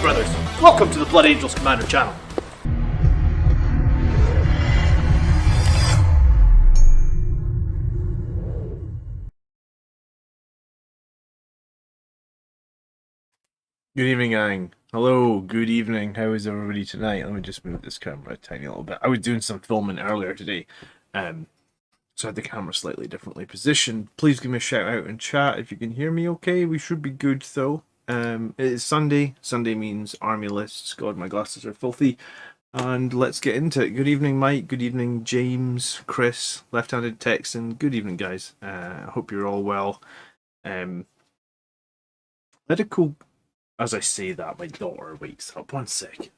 brothers. Welcome to the Blood Angels Commander channel. Good evening, gang. Hello, good evening. How is everybody tonight? Let me just move this camera a tiny little bit. I was doing some filming earlier today, so I had the camera slightly differently positioned. Please give me a shout out in chat if you can hear me okay. We should be good though. It is Sunday. Sunday means army lists. God, my glasses are filthy. And let's get into it. Good evening, Mike. Good evening, James, Chris, Left-Handed Texan. Good evening, guys. I hope you're all well. Medical. As I say that, my daughter wakes up. 1 second.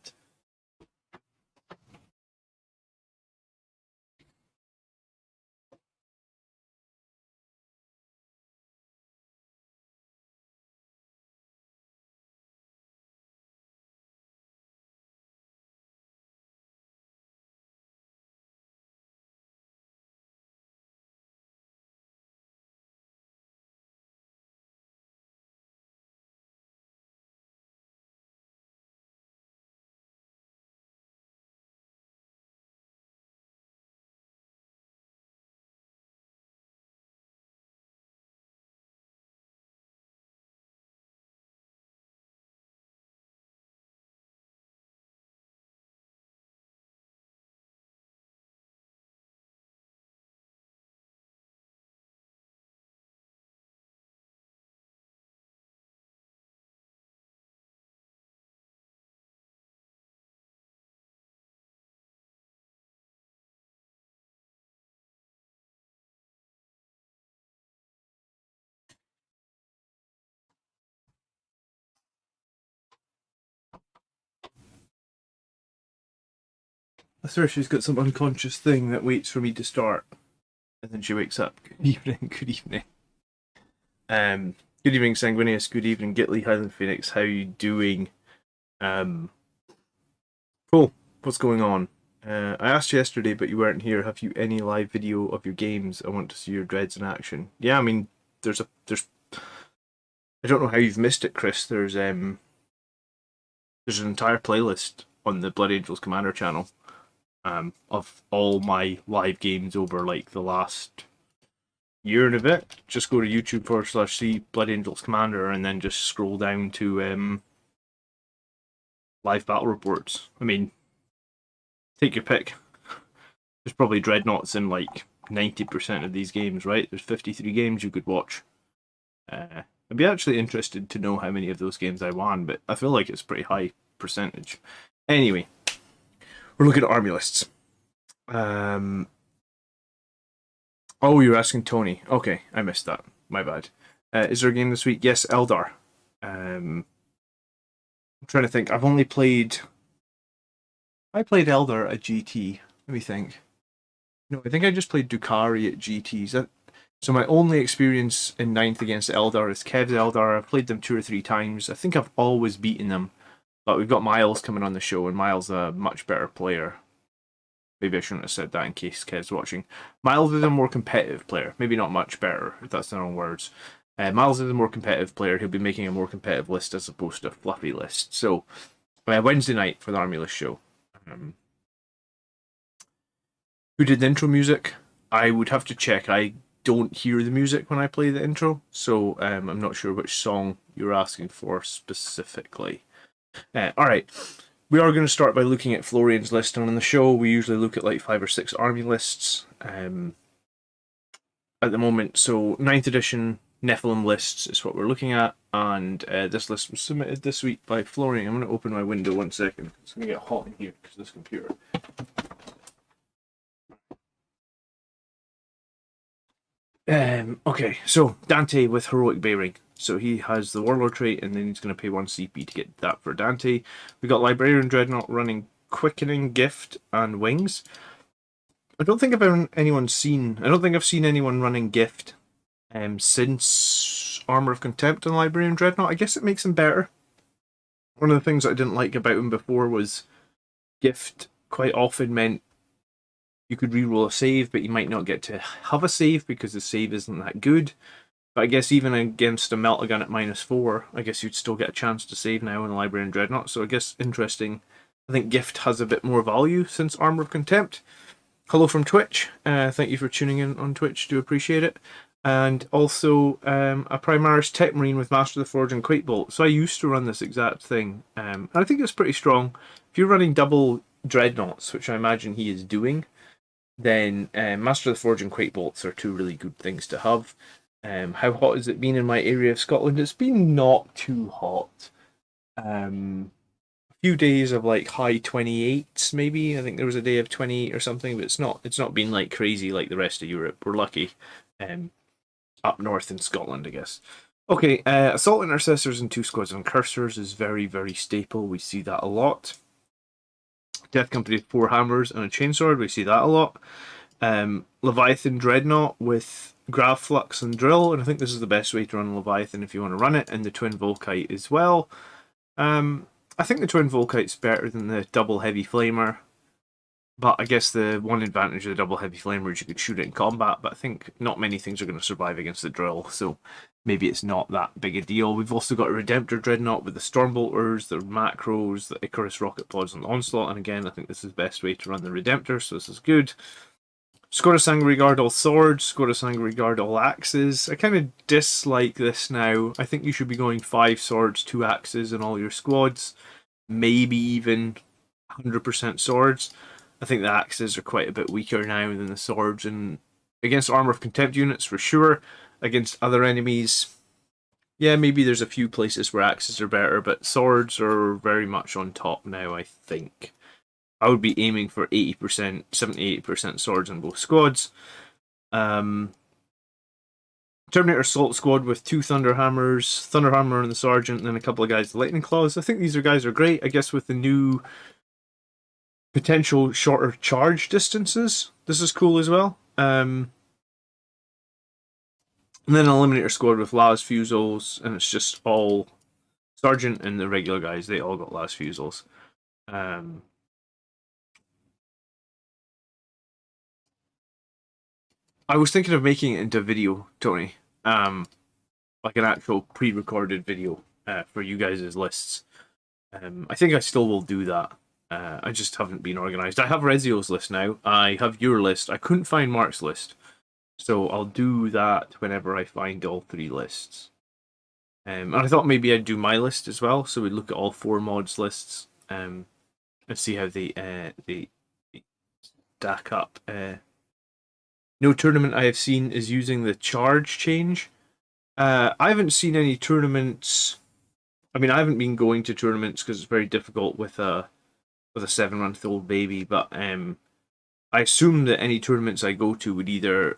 I swear she's got some unconscious thing that waits for me to start. And then she wakes up. Good evening, good evening. Good evening, Sanguinius. Good evening, Gitley, Highland Phoenix. How are you doing? Cool. What's going on? I asked you yesterday, but you weren't here. Have you any live video of your games? I want to see your dreads in action. Yeah, I mean, there's. I don't know how you've missed it, Chris. There's an entire playlist on the Blood Angels Commander channel. Of all my live games over like the last year and a bit. Just go to YouTube/C Blood Angels Commander and then just scroll down to live battle reports. I mean, take your pick. There's probably Dreadnoughts in like 90% of these games, right? There's 53 games you could watch. I'd be actually interested to know how many of those games I won, but I feel like it's pretty high percentage. Anyway, we're looking at army lists. Oh, you're asking Tony. Okay, I missed that. My bad. Is there a game this week? Yes, Eldar. I'm trying to think. I played Eldar at GT. Let me think. No, I think I just played Dukari at GTs. So my only experience in 9th against Eldar is Kev's Eldar. I've played them 2 or 3 times. I think I've always beaten them. But we've got Miles coming on the show, and Miles is a much better player. Maybe I shouldn't have said that in case Kev's watching. Miles is a more competitive player. Maybe not much better, if that's the wrong words. Miles is a more competitive player. He'll be making a more competitive list as opposed to a fluffy list. So, Wednesday night for the Army List show. Who did the intro music? I would have to check. I don't hear the music when I play the intro, so I'm not sure which song you're asking for specifically. Alright, we are going to start by looking at Florian's list, and on the show we usually look at like 5 or 6 army lists at the moment. So 9th edition Nephilim lists is what we're looking at, and this list was submitted this week by Florian. I'm going to open my window 1 second. It's going to get hot in here because of this computer. Okay, so Dante with Heroic Bearing. So he has the Warlord trait, and then he's going to pay 1 CP to get that for Dante. We got Librarian Dreadnought running Quickening, Gift, and Wings. I don't think I've seen anyone running Gift since Armor of Contempt and Librarian Dreadnought. I guess it makes him better. One of the things that I didn't like about him before was Gift quite often meant you could reroll a save, but you might not get to have a save because the save isn't that good. But I guess even against a Meltagun at -4, I guess you'd still get a chance to save now in the Librarian Dreadnought. So I guess interesting. I think Gift has a bit more value since Armor of Contempt. Hello from Twitch. Thank you for tuning in on Twitch. Do appreciate it. And also a Primaris Tech Marine with Master of the Forge and Quakebolt. So I used to run this exact thing. And I think it's pretty strong. If you're running double Dreadnoughts, which I imagine he is doing, then Master of the Forge and Quakebolts are two really good things to have. How hot has it been in my area of Scotland? It's been not too hot. A few days of like high 28s, maybe. I think there was a day of 28 or something, but it's not been like crazy like the rest of Europe. We're lucky. Up north in Scotland, I guess. Okay, Assault Intercessors and 2 squads on Cursors is very, very staple. We see that a lot. Death Company with 4 hammers and a chainsword, we see that a lot. Leviathan Dreadnought with Grav Flux and Drill, and I think this is the best way to run Leviathan if you want to run it, and the Twin Volkite as well. I think the Twin Volkite's better than the Double Heavy Flamer, but I guess the one advantage of the Double Heavy Flamer is you could shoot it in combat, but I think not many things are going to survive against the Drill, so maybe it's not that big a deal. We've also got a Redemptor Dreadnought with the Stormbolters, the Macros, the Icarus Rocket Pods, and the Onslaught, and again, I think this is the best way to run the Redemptor, so this is good. Squad of Sangri Guard all swords, Squad of Sangri Guard all axes. I kind of dislike this now. I think you should be going 5 swords, 2 axes in all your squads. Maybe even 100% swords. I think the axes are quite a bit weaker now than the swords. And against Armor of Contempt units, for sure. Against other enemies, yeah, maybe there's a few places where axes are better, but swords are very much on top now, I think. I would be aiming for 80%, 70-80% swords in both squads. Terminator Assault Squad with 2 Thunderhammers, Thunderhammer and the Sergeant, and then a couple of guys with Lightning Claws. I think these guys are great. I guess with the new potential shorter charge distances, this is cool as well. And then an Eliminator Squad with Las Fusils, and it's just all Sergeant and the regular guys. They all got Las Fusils. I was thinking of making it into video, Tony. Like an actual pre-recorded video for you guys' lists. I think I still will do that. I just haven't been organised. I have Rezio's list now. I have your list. I couldn't find Mark's list. So I'll do that whenever I find all 3 lists. And I thought maybe I'd do my list as well. So we'd look at all 4 mods lists and see how they stack up. No tournament I have seen is using the charge change. I haven't seen any tournaments. I mean, I haven't been going to tournaments because it's very difficult with a 7-month-old baby. But I assume that any tournaments I go to would either,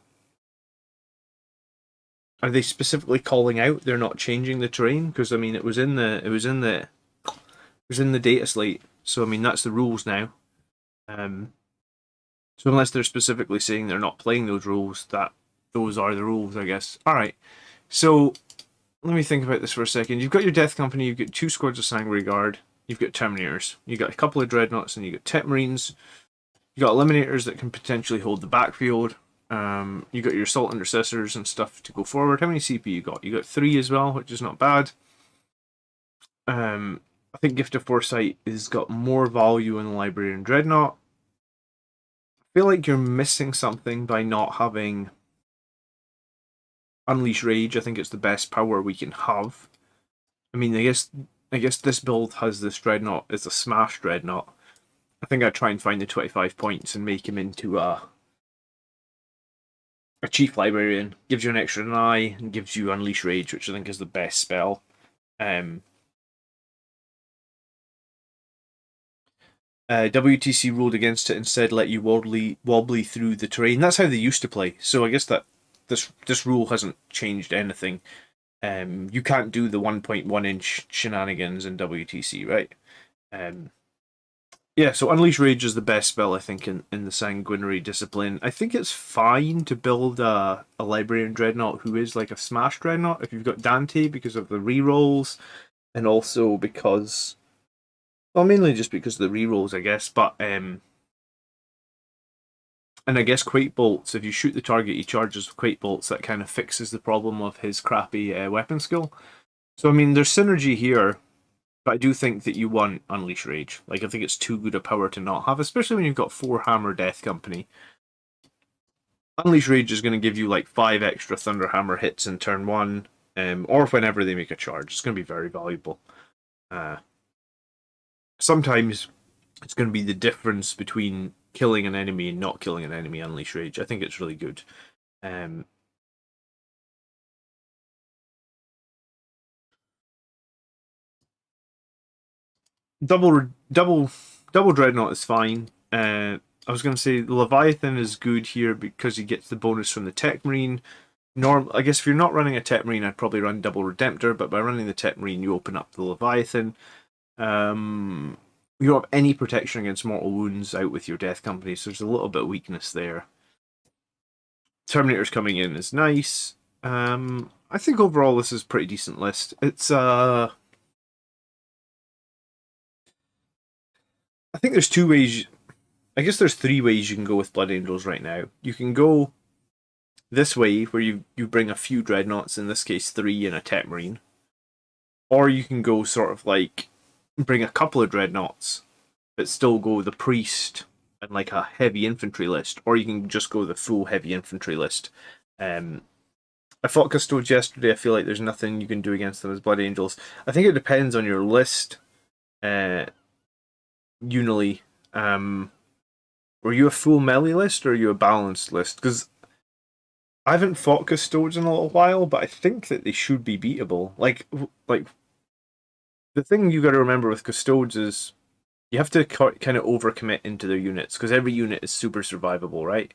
are they specifically calling out they're not changing the terrain? Because I mean, it was in the data slate. So I mean, that's the rules now. So unless they're specifically saying they're not playing those rules, those are the rules, I guess. Alright, so let me think about this for a second. You've got your Death Company, you've got 2 squads of Sangri Guard, you've got Terminators, you've got a couple of Dreadnoughts, and you've got Tech Marines. You've got Eliminators that can potentially hold the backfield. You've got your Assault Intercessors and stuff to go forward. How many CP you got? You got 3 as well, which is not bad. I think Gift of Foresight has got more value in the Librarian Dreadnought. I feel like you're missing something by not having Unleash Rage. I think it's the best power we can have. I mean, I guess this build has this Dreadnought as a Smash Dreadnought. I think I'd try and find the 25 points and make him into a Chief Librarian. Gives you an extra 9 and gives you Unleash Rage, which I think is the best spell. WTC ruled against it and said let you wobbly through the terrain. That's how they used to play. So I guess that this rule hasn't changed anything. You can't do the 1.1 inch shenanigans in WTC, right? Yeah, so Unleash Rage is the best spell, I think, in the Sanguinary discipline. I think it's fine to build a Librarian Dreadnought who is like a Smash Dreadnought if you've got Dante because of the rerolls, and also because, well, mainly just because of the rerolls, I guess, but And I guess Quake Bolts, if you shoot the target he charges with Quake Bolts, that kind of fixes the problem of his crappy weapon skill. So, I mean, there's synergy here, but I do think that you want Unleash Rage. Like, I think it's too good a power to not have, especially when you've got 4 Hammer Death Company. Unleash Rage is going to give you like 5 extra Thunderhammer hits in turn 1, or whenever they make a charge. It's going to be very valuable. Sometimes it's going to be the difference between killing an enemy and not killing an enemy. Unleash Rage. I think it's really good. Double Dreadnought is fine. I was going to say the Leviathan is good here because he gets the bonus from the Tech Marine. I guess if you're not running a Tech Marine, I'd probably run Double Redemptor, but by running the Tech Marine, you open up the Leviathan. You don't have any protection against mortal wounds out with your Death Company, so there's a little bit of weakness there. Terminators coming in is nice. I think overall this is a pretty decent list. It's I think there's 2 ways. I guess there's 3 ways you can go with Blood Angels right now. You can go this way, where you bring a few Dreadnoughts, in this case 3 and a Tech Marine. Or you can go sort of like, bring a couple of Dreadnoughts, but still go the Priest and like a heavy infantry list. Or you can just go the full heavy infantry list. I fought Custodes yesterday. I feel like there's nothing you can do against them as Blood Angels. I think it depends on your list. Unily. Were you a full melee list or are you a balanced list? Because I haven't fought Custodes in a little while, but I think that they should be beatable. Like the thing you got to remember with Custodes is you have to kind of overcommit into their units, because every unit is super survivable, right?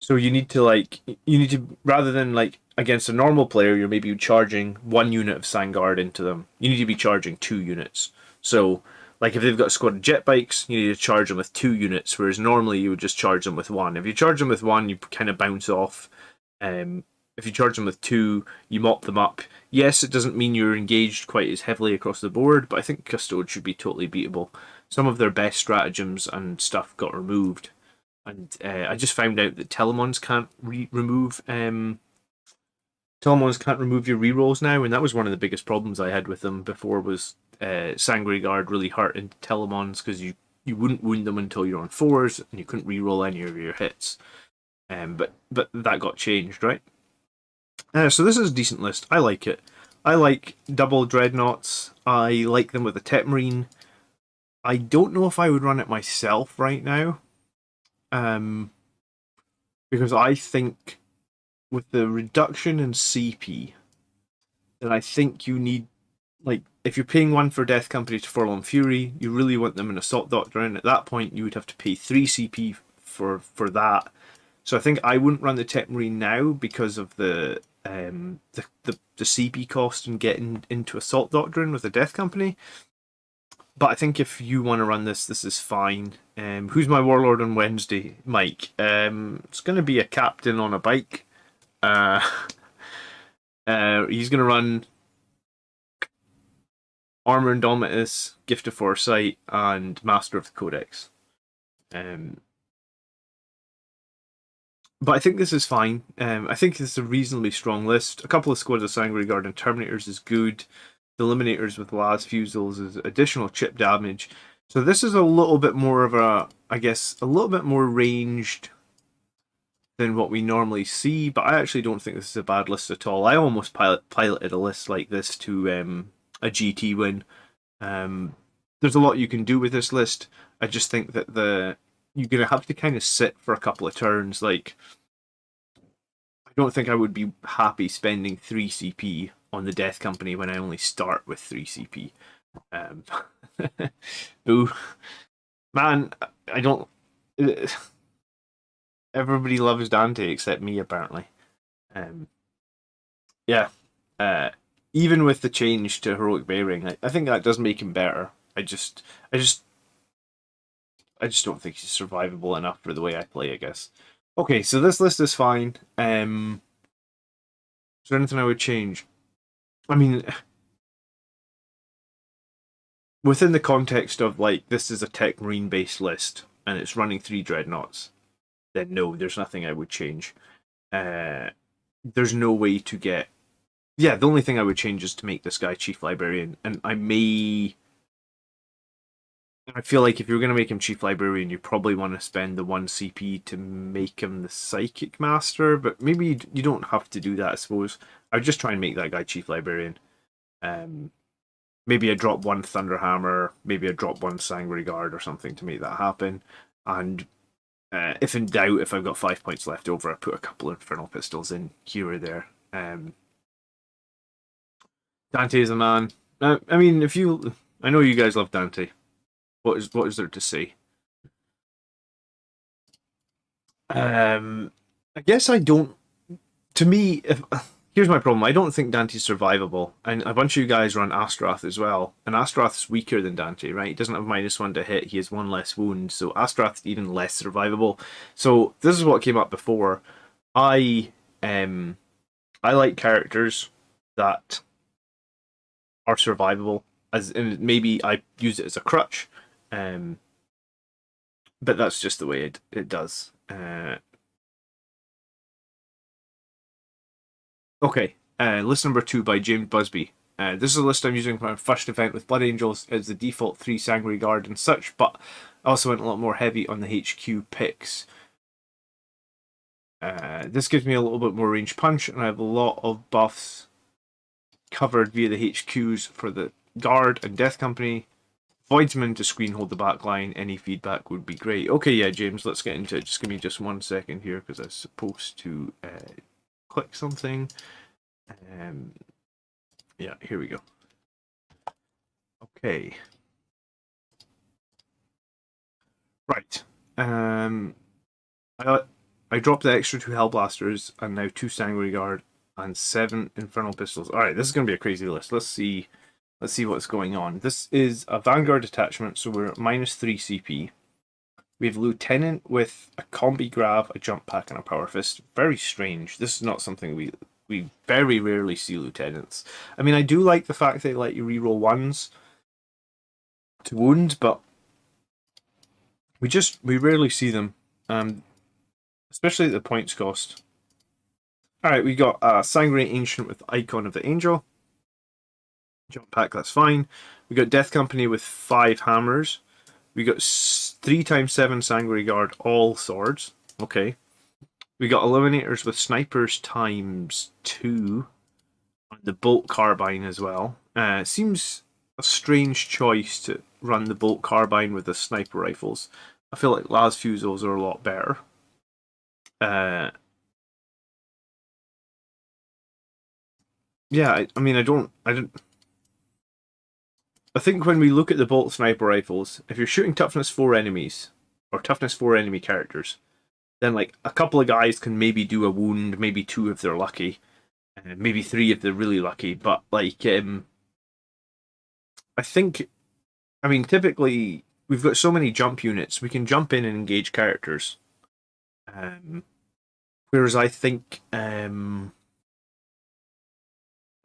So you need to rather than like against a normal player, you're maybe charging 1 unit of Sangard into them. You need to be charging 2 units. So like if they've got a squad of jet bikes, you need to charge them with 2 units, whereas normally you would just charge them with 1. If you charge them with 1, you kind of bounce off. If you charge them with 2, you mop them up. Yes, it doesn't mean you're engaged quite as heavily across the board, but I think Custodes should be totally beatable. Some of their best stratagems and stuff got removed. And I just found out that Telemons can't remove your rerolls now, and that was one of the biggest problems I had with them before. Was Sangri Guard really hurt into Telemons because you wouldn't wound them until you're on 4s, and you couldn't reroll any of your hits. But that got changed, right? So this is a decent list. I like it. I like double Dreadnoughts. I like them with a Tech Marine. I don't know if I would run it myself right now. Because I think with the reduction in CP, then I think you need, like, if you're paying 1 for Death Company to Forlorn Fury, you really want them in Assault Doctrine. At that point, you would have to pay 3 CP for that. So I think I wouldn't run the Tech Marine now because of the CP cost and getting into Assault Doctrine with the Death Company. But I think if you want to run this is fine. Who's my Warlord on Wednesday, Mike? It's going to be a captain on a bike. He's going to run Armor Indomitus, Gift of Foresight, and Master of the Codex. But I think this is fine. I think this is a reasonably strong list. A couple of squads of Sangri Guard and Terminators is good. The Eliminators with Las Fusils is additional chip damage. So this is a little bit more of a, I guess, a little bit more ranged than what we normally see. But I actually don't think this is a bad list at all. I almost piloted a list like this to a GT win. There's a lot you can do with this list. I just think that you're going to have to kind of sit for a couple of turns. Like, I don't think I would be happy spending 3 CP on the Death Company when I only start with 3 CP. Ooh. Man, I don't... Everybody loves Dante except me, apparently. Yeah. Even with the change to Heroic Bearing, I think that does make him better. I just don't think he's survivable enough for the way I play, I guess. Okay, so this list is fine. Is there anything I would change? I mean, within the context of, like, this is a Tech Marine based list, and it's running 3 dreadnoughts, then no, there's nothing I would change. There's no way to get... Yeah, the only thing I would change is to make this guy Chief Librarian, and I feel like if you're going to make him Chief Librarian, you probably want to spend the 1 CP to make him the Psychic Master, but maybe you don't have to do that, I suppose. I'd just try and make that guy Chief Librarian. Maybe I drop 1 Thunderhammer, maybe I drop 1 Sangri Guard or something to make that happen, and if in doubt, if I've got 5 points left over, I put a couple of Infernal Pistols in here or there. Dante is a man. I mean, I know you guys love Dante. What is there to say? I guess I don't. To me, here's my problem. I don't think Dante's survivable, and a bunch of you guys run Astrath as well, and Astrath's weaker than Dante, right? He doesn't have -1 to hit. He has 1 less wound, so Astrath's even less survivable. So this is what came up before. I like characters that are survivable, as in maybe I use it as a crutch, but that's just the way it does. Okay, list number 2 by James Busby. This is a list I'm using for my first event with Blood Angels as the default 3 Sangri Guard and such, but I also went a lot more heavy on the HQ picks. This gives me a little bit more range punch, and I have a lot of buffs covered via the HQs for the Guard and Death Company. Voidsman to screen hold the back line. Any feedback would be great. Okay, yeah, James, let's get into it. Just give me just 1 second here, because I was supposed to click something. Yeah, here we go. Okay. Right. I dropped the extra 2 Hellblasters and now 2 Sangri Guard and 7 Infernal Pistols. Alright, this is going to be a crazy list. Let's see what's going on. This is a Vanguard detachment, so we're at -3 CP. We have Lieutenant with a Combi Grav, a Jump Pack, and a Power Fist. Very strange. This is not something we very rarely see lieutenants. I mean, I do like the fact they let you reroll 1s to wounds, but we rarely see them, especially at the points cost. Alright, we got a Sangri Ancient with Icon of the Angel. Jump Pack, that's fine. We got Death Company with 5 hammers. We got 3x7 Sangri Guard, all swords. Okay. We got Eliminators with Snipers ×2. And the Bolt Carbine as well. Seems a strange choice to run the Bolt Carbine with the Sniper Rifles. I feel like Las Fusils are a lot better. Yeah, I mean, I think when we look at the Bolt Sniper Rifles, if you're shooting Toughness 4 enemies, or Toughness 4 enemy characters, then like a couple of guys can maybe do a wound, maybe 2 if they're lucky, maybe 3 if they're really lucky, but like, I think, I mean, typically, we've got so many jump units, we can jump in and engage characters. Whereas I think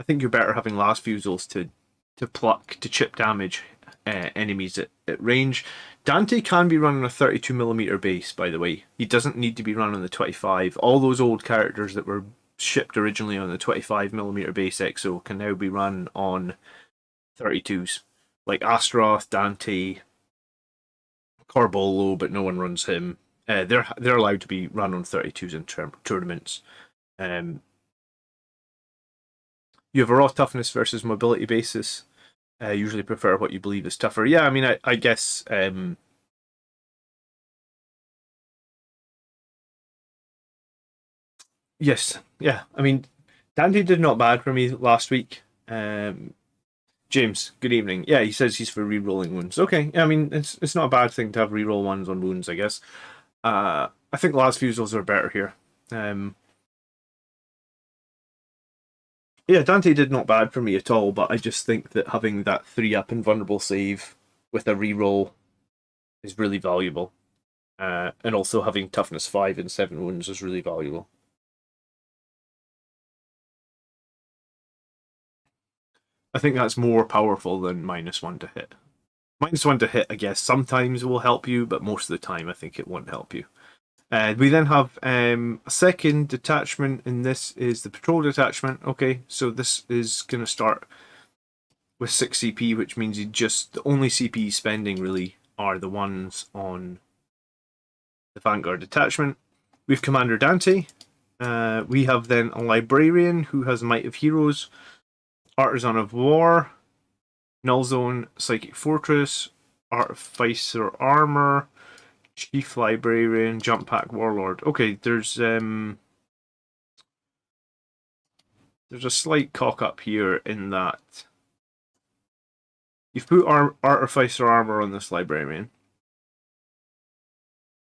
you're better having Las Fusils to pluck, to chip damage enemies at range. Dante can be running a 32mm base, by the way. He doesn't need to be running the 25. All those old characters that were shipped originally on the 25mm base EXO can now be run on 32s. Like Astaroth, Dante, Corbolo, but no one runs him. They're allowed to be run on 32s in tournaments. You have a raw toughness versus mobility basis. Usually prefer what you believe is tougher. Yeah, I mean, I guess yes, yeah. I mean, Dante did not bad for me last week. James, good evening. Yeah, he says he's for re-rolling wounds. Okay, yeah, I mean, it's not a bad thing to have re-roll 1s on wounds, I guess. I think Las Fusils are better here. Yeah, Dante did not bad for me at all, but I just think that having that 3-up invulnerable save with a reroll is really valuable. And also having toughness 5 and 7 wounds is really valuable. I think that's more powerful than -1 to hit. -1 to hit, I guess, sometimes will help you, but most of the time I think it won't help you. We then have a second detachment, and this is the patrol detachment. Okay, so this is going to start with 6 CP, which means the only CP spending really are the ones on the Vanguard detachment. We have Commander Dante. We have then a Librarian who has Might of Heroes, Artisan of War, Null Zone, Psychic Fortress, Artificer Armor, Chief Librarian, Jump Pack Warlord. Okay, there's a slight cock up here in that you've put Artificer Armor on this Librarian,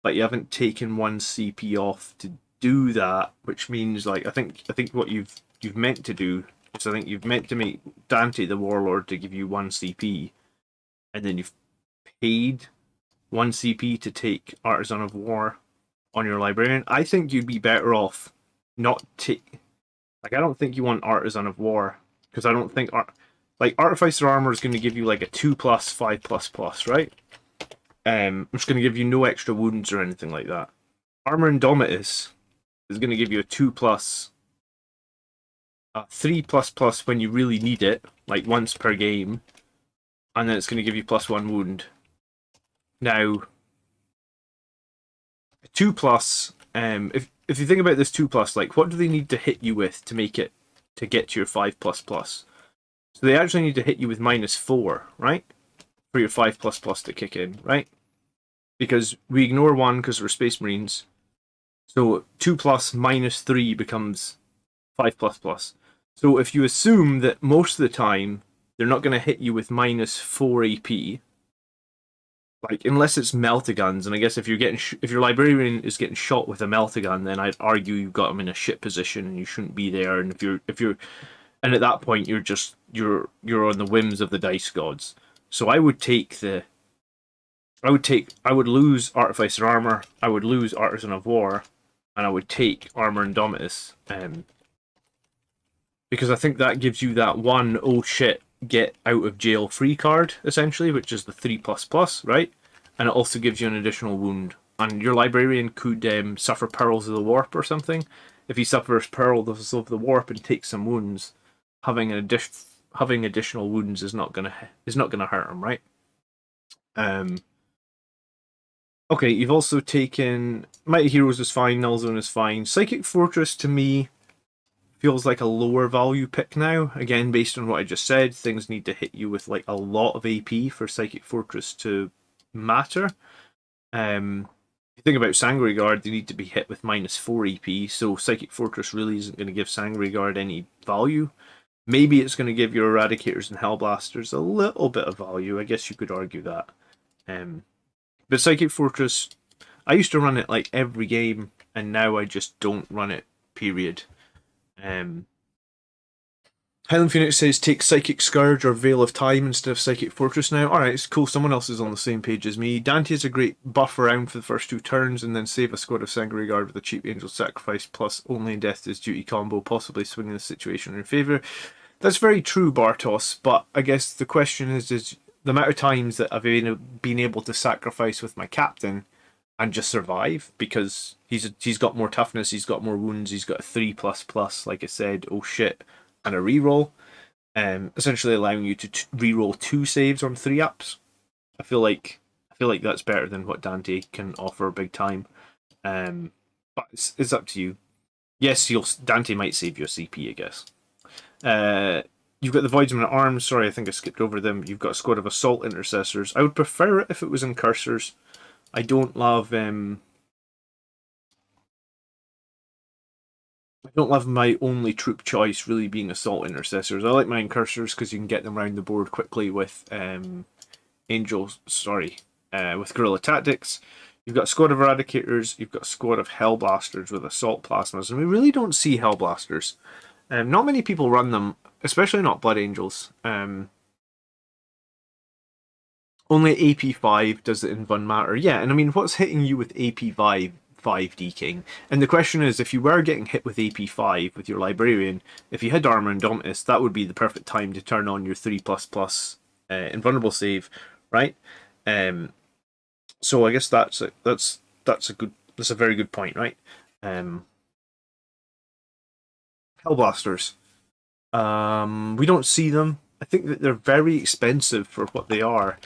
but you haven't taken 1 CP off to do that, which means, like, I think what you've meant to do is, I think you've meant to make Dante the Warlord to give you 1 CP, and then you've paid 1 CP to take Artisan of War on your Librarian. I think you'd be better off not take. Like, I don't think you want Artisan of War, because I don't think Artificer Armor is going to give you like a 2+, 5++, right? It's going to give you no extra wounds or anything like that. Armor Indomitus is going to give you a 2+, 3++ when you really need it, like once per game, and then it's going to give you +1 wound. Now, 2+, if you think about this 2+, like, what do they need to hit you with to make it, to get to your 5++? So they actually need to hit you with -4, right? For your 5++ to kick in, right? Because we ignore 1 because we're Space Marines. So 2+ -3 becomes 5++. So if you assume that most of the time they're not going to hit you with -4 AP, like, unless it's meltaguns, and I guess if your Librarian is getting shot with a meltagun, then I'd argue you've got him in a shit position and you shouldn't be there. And and at that point you're on the whims of the dice gods. So I would lose Artificer Armor, I would lose Artisan of War, and I would take Armor Indomitus, because I think that gives you that one oh shit get out of jail free card, essentially, which is the 3++, right? And it also gives you an additional wound. And your Librarian could suffer Pearls of the Warp or something. If he suffers Pearls of the Warp and takes some wounds, having additional wounds is not gonna hurt him, right? Okay, you've also taken Mighty Heroes is fine, Null Zone is fine. Psychic Fortress to me feels like a lower value pick now. Again, based on what I just said, things need to hit you with like a lot of AP for Psychic Fortress to matter. If you think about Sangri Guard, they need to be hit with -4 EP, so Psychic Fortress really isn't going to give Sangri Guard any value. Maybe it's going to give your Eradicators and Hellblasters a little bit of value. I guess you could argue that. But Psychic Fortress, I used to run it like every game, and now I just don't run it, period. Highland Phoenix says take Psychic Scourge or Veil of Time instead of Psychic Fortress now. Alright, it's cool, someone else is on the same page as me. Dante is a great buff around for the first 2 turns, and then save a squad of Sangri Guard with a cheap Angel Sacrifice plus only in Death is Duty combo, possibly swinging the situation in your favour. That's very true, Bartos, but I guess the question is the amount of times that I've been able to sacrifice with my captain and just survive, because he's got more toughness, he's got more wounds, he's got a 3++, like I said, oh shit, and a reroll, essentially allowing you to reroll 2 saves on 3-ups. I feel like that's better than what Dante can offer big time. But it's up to you. Yes, Dante might save your CP, I guess. You've got the Voidsman at Arms. Sorry, I think I skipped over them. You've got a squad of Assault Intercessors. I would prefer it if it was in Cursors. I don't love my only troop choice really being Assault Intercessors. I like my Cursors because you can get them around the board quickly with with Guerrilla Tactics. You've got a squad of Eradicators. You've got a squad of Hellblasters with Assault Plasmas, and we really don't see Hellblasters. Not many people run them, especially not Blood Angels. Only AP5 does it in Bun Matter. Yeah, and I mean, what's hitting you with AP5 deking? And the question is, if you were getting hit with AP5 with your Librarian, if you had Armor Indomitus, that would be the perfect time to turn on your 3++ invulnerable save, right? So I guess that's a very good point, right? Hellblasters. We don't see them. I think that they're very expensive for what they are.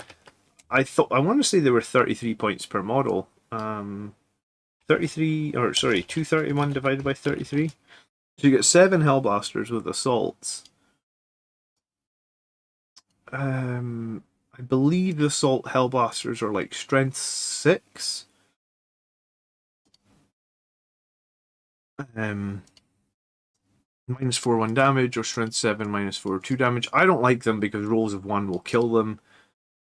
I want to say they were 33 points per model. 231 divided by 33. So you get 7 Hellblasters with assaults. I believe the assault Hellblasters are like strength 6. -4 1 damage, or strength 7 -4 2 damage. I don't like them because rolls of 1 will kill them.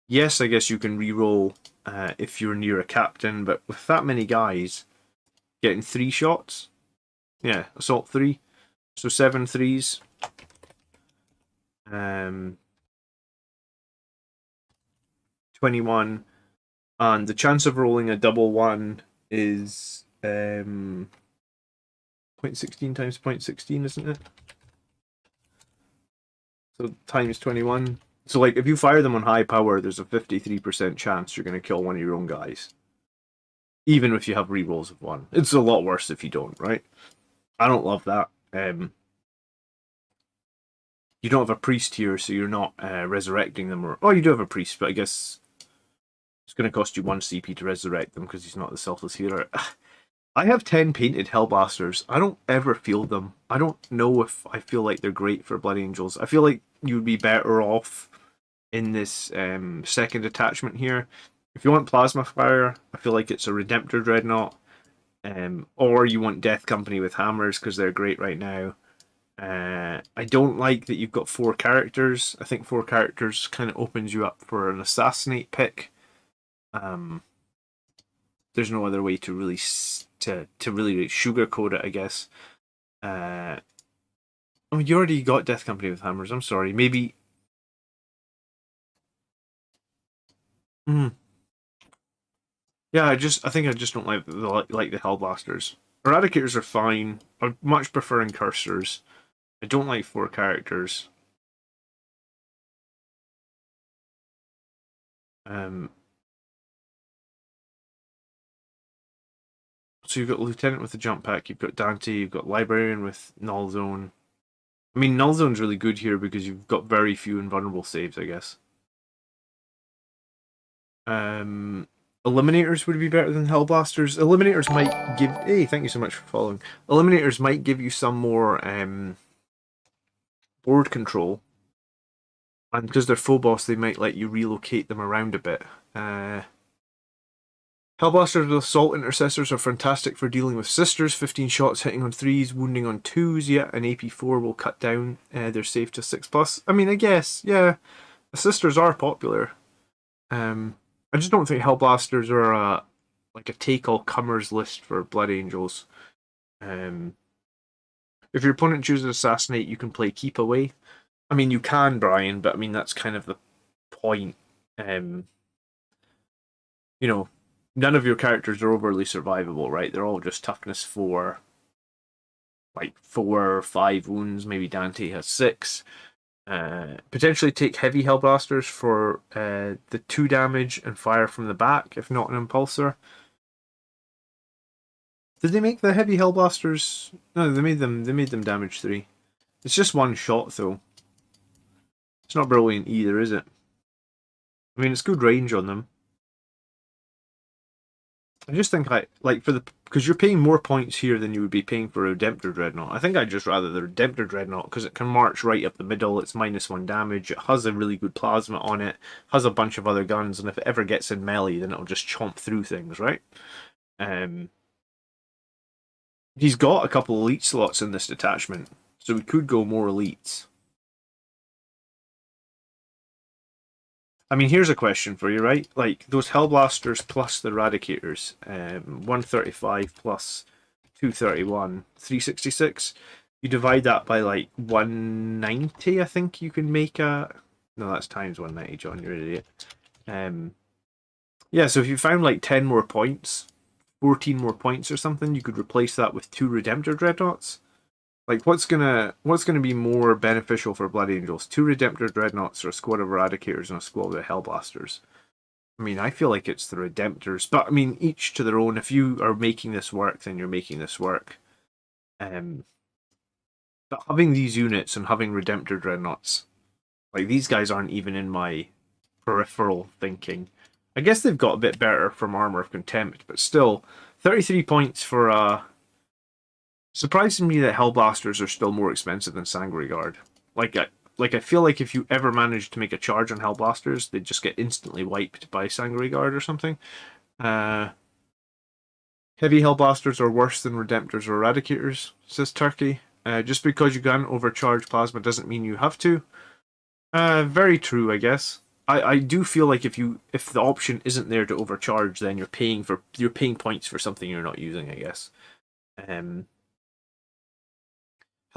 Yes, I guess you can reroll if you're near a captain, but with that many guys, getting 3 shots, yeah, assault 3, so 7 threes. 21, and the chance of rolling a double 1 is 0.16 times 0.16, isn't it? So times 21. So like if you fire them on high power, there's a 53% chance you're going to kill one of your own guys. Even if you have rerolls of 1. It's a lot worse if you don't, right? I don't love that. You don't have a priest here, so you're not resurrecting them. Oh, you do have a priest, but I guess it's going to cost you 1 CP to resurrect them because he's not the selfless healer. I have 10 painted Hellblasters. I don't ever field them. I don't know if I feel like they're great for Blood Angels. I feel like you would be better off in this second detachment here. If you want Plasma Fire, I feel like it's a Redemptor Dreadnought. Or you want Death Company with Hammers because they're great right now. I don't like that you've got 4 characters. I think 4 characters kind of opens you up for an Assassinate pick. There's no other way to really really sugarcoat it, I guess. Oh, you already got Death Company with Hammers. I'm sorry. Maybe. Yeah, I think I just don't like the Hellblasters. Eradicators are fine. I much prefer Incursors. I don't like 4 characters. So you've got Lieutenant with the jump pack, you've got Dante, you've got Librarian with Null Zone. I mean, Null Zone's really good here because you've got very few invulnerable saves, I guess. Eliminators would be better than Hellblasters. Eliminators might give... Hey, thank you so much for following. Eliminators might give you some more board control. And because they're full boss, they might let you relocate them around a bit. Hellblasters with Assault Intercessors are fantastic for dealing with Sisters. 15 shots hitting on 3s, wounding on 2s. Yeah, an AP4 will cut down their save to 6+. I mean, I guess, yeah, the Sisters are popular. I just don't think Hellblasters are like a take-all-comers list for Blood Angels. If your opponent chooses Assassinate, you can play Keep Away. I mean, you can, Brian, but I mean, that's kind of the point. You know, none of your characters are overly survivable, right? They're all just toughness 4. Like 4 or 5 wounds, maybe Dante has 6. Potentially take heavy Hellblasters for the 2 damage and fire from the back, if not an Impulsor. Did they make the heavy Hellblasters? No, they made them damage 3. It's just 1 shot though. It's not brilliant either, is it? I mean, it's good range on them. I just think because you're paying more points here than you would be paying for a Redemptor Dreadnought. I think I'd just rather the Redemptor Dreadnought because it can march right up the middle. It's -1 damage. It has a really good plasma on it. Has a bunch of other guns, and if it ever gets in melee, then it'll just chomp through things, right? He's got a couple elite slots in this detachment, so we could go more elites. I mean, here's a question for you, right? Like, those Hellblasters plus the Eradicators, 135 plus 231, 366. You divide that by, like, 190, I think you can make a... No, that's times 190, John, you're an idiot. Yeah, so if you found, like, 10 more points, 14 more points or something, you could replace that with 2 Redemptor Dreadnoughts. Like, what's gonna be more beneficial for Blood Angels? 2 Redemptor Dreadnoughts or a squad of Eradicators and a squad of Hellblasters? I mean, I feel like it's the Redemptors, but I mean, each to their own. If you are making this work, then you're making this work. But having these units and having Redemptor Dreadnoughts, like these guys aren't even in my peripheral thinking. I guess they've got a bit better from Armor of Contempt, but still, 33 points for surprising me that Hellblasters are still more expensive than Sangri Guard. I feel like if you ever manage to make a charge on Hellblasters, they just get instantly wiped by Sangri Guard or something. Heavy Hellblasters are worse than Redemptors or Eradicators, says Turkey. Just because you can't overcharge plasma doesn't mean you have to. Very true, I guess. I do feel like if the option isn't there to overcharge, then you're paying points for something you're not using, I guess.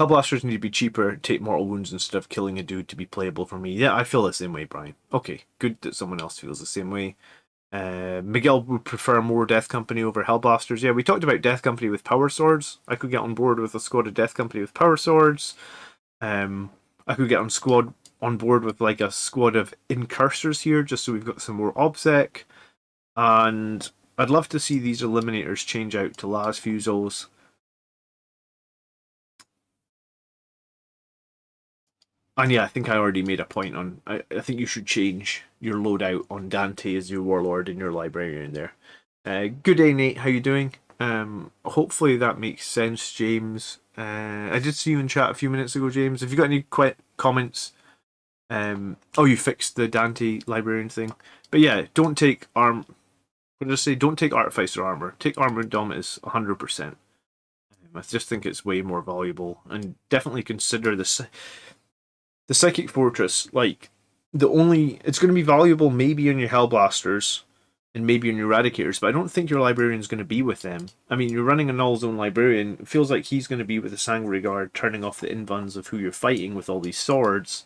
Hellblasters need to be cheaper, take mortal wounds instead of killing a dude to be playable for me. Yeah, I feel the same way, Brian. Okay, good that someone else feels the same way. Miguel would prefer more Death Company over Hellblasters. Yeah, we talked about Death Company with power swords. I could get on board with a squad of Death Company with power swords. I could get on board with like a squad of incursors here, just so we've got some more obsec. And I'd love to see these eliminators change out to las fusils. And yeah, I think I already made a point on. I think you should change your loadout on Dante as your warlord and your librarian there. Good day, Nate. How you doing? Hopefully that makes sense, James. I did see you in chat a few minutes ago, James. Have you got any comments? Oh, you fixed the Dante librarian thing. But yeah, don't take What did I say? Don't take Artificer armor. Take Armor Indomitus 100%. I just think it's way more valuable, and definitely consider the Psychic Fortress. Like it's going to be valuable maybe in your Hellblasters and maybe in your Eradicators, but I don't think your Librarian's going to be with them. I mean, you're running a Null Zone Librarian. It feels like he's going to be with the Sangri Guard, turning off the invuns of who you're fighting with all these swords,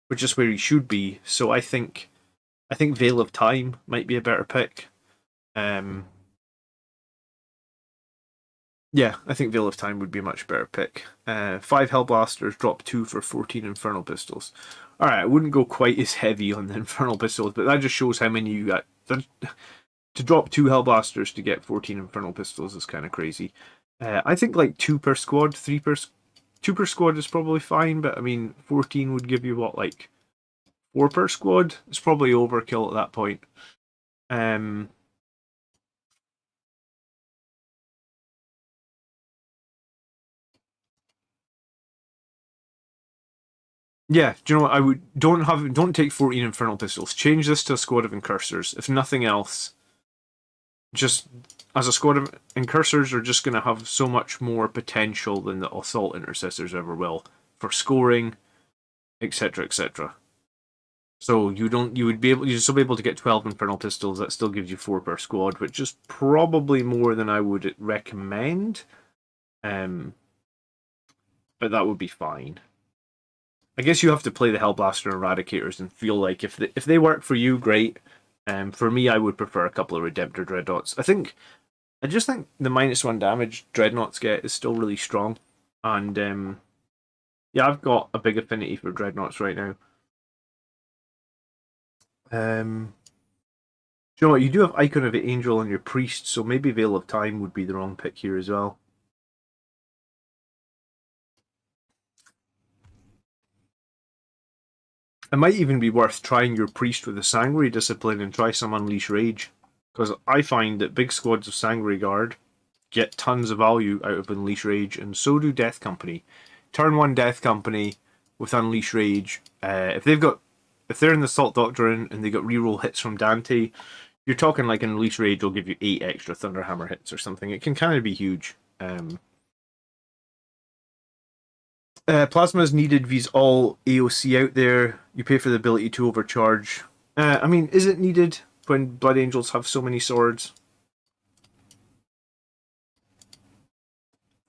which is where he should be. So I think Veil of Time might be a better pick. Yeah, I think Veil of Time would be a much better pick. 5 Hellblasters, drop 2 for 14 Infernal Pistols. Alright, I wouldn't go quite as heavy on the Infernal Pistols, but that just shows how many you got. To drop 2 Hellblasters to get 14 Infernal Pistols is kind of crazy. I think like 2 per squad, 2 per squad is probably fine, but I mean, 14 would give you what, like 4 per squad? It's probably overkill at that point. Yeah, do you know what? Don't take 14 Infernal Pistols. Change this to a squad of Incursors. If nothing else, just as a squad of Incursors are just going to have so much more potential than the Assault Intercessors ever will for scoring, etc., etc. So you'd still be able to get 12 Infernal Pistols. That still gives you 4 per squad, which is probably more than I would recommend. But that would be fine. I guess you have to play the Hellblaster and Eradicators and feel like if they work for you, great. For me, I would prefer a couple of Redemptor Dreadnoughts. I just think the -1 damage Dreadnoughts get is still really strong. And yeah, I've got a big affinity for Dreadnoughts right now. Do you know what? You do have Icon of the Angel on your Priest, so maybe Veil of Time would be the wrong pick here as well. It might even be worth trying your Priest with a Sangri discipline and try some Unleash Rage. Because I find that big squads of Sangri Guard get tons of value out of Unleash Rage, and so do Death Company. Turn 1 Death Company with Unleash Rage. If they're in the Assault Doctrine and they got reroll hits from Dante, you're talking like Unleash Rage will give you 8 extra Thunderhammer hits or something. It can kind of be huge. Plasma is needed vs all AOC out there. You pay for the ability to overcharge. I mean, is it needed when Blood Angels have so many swords?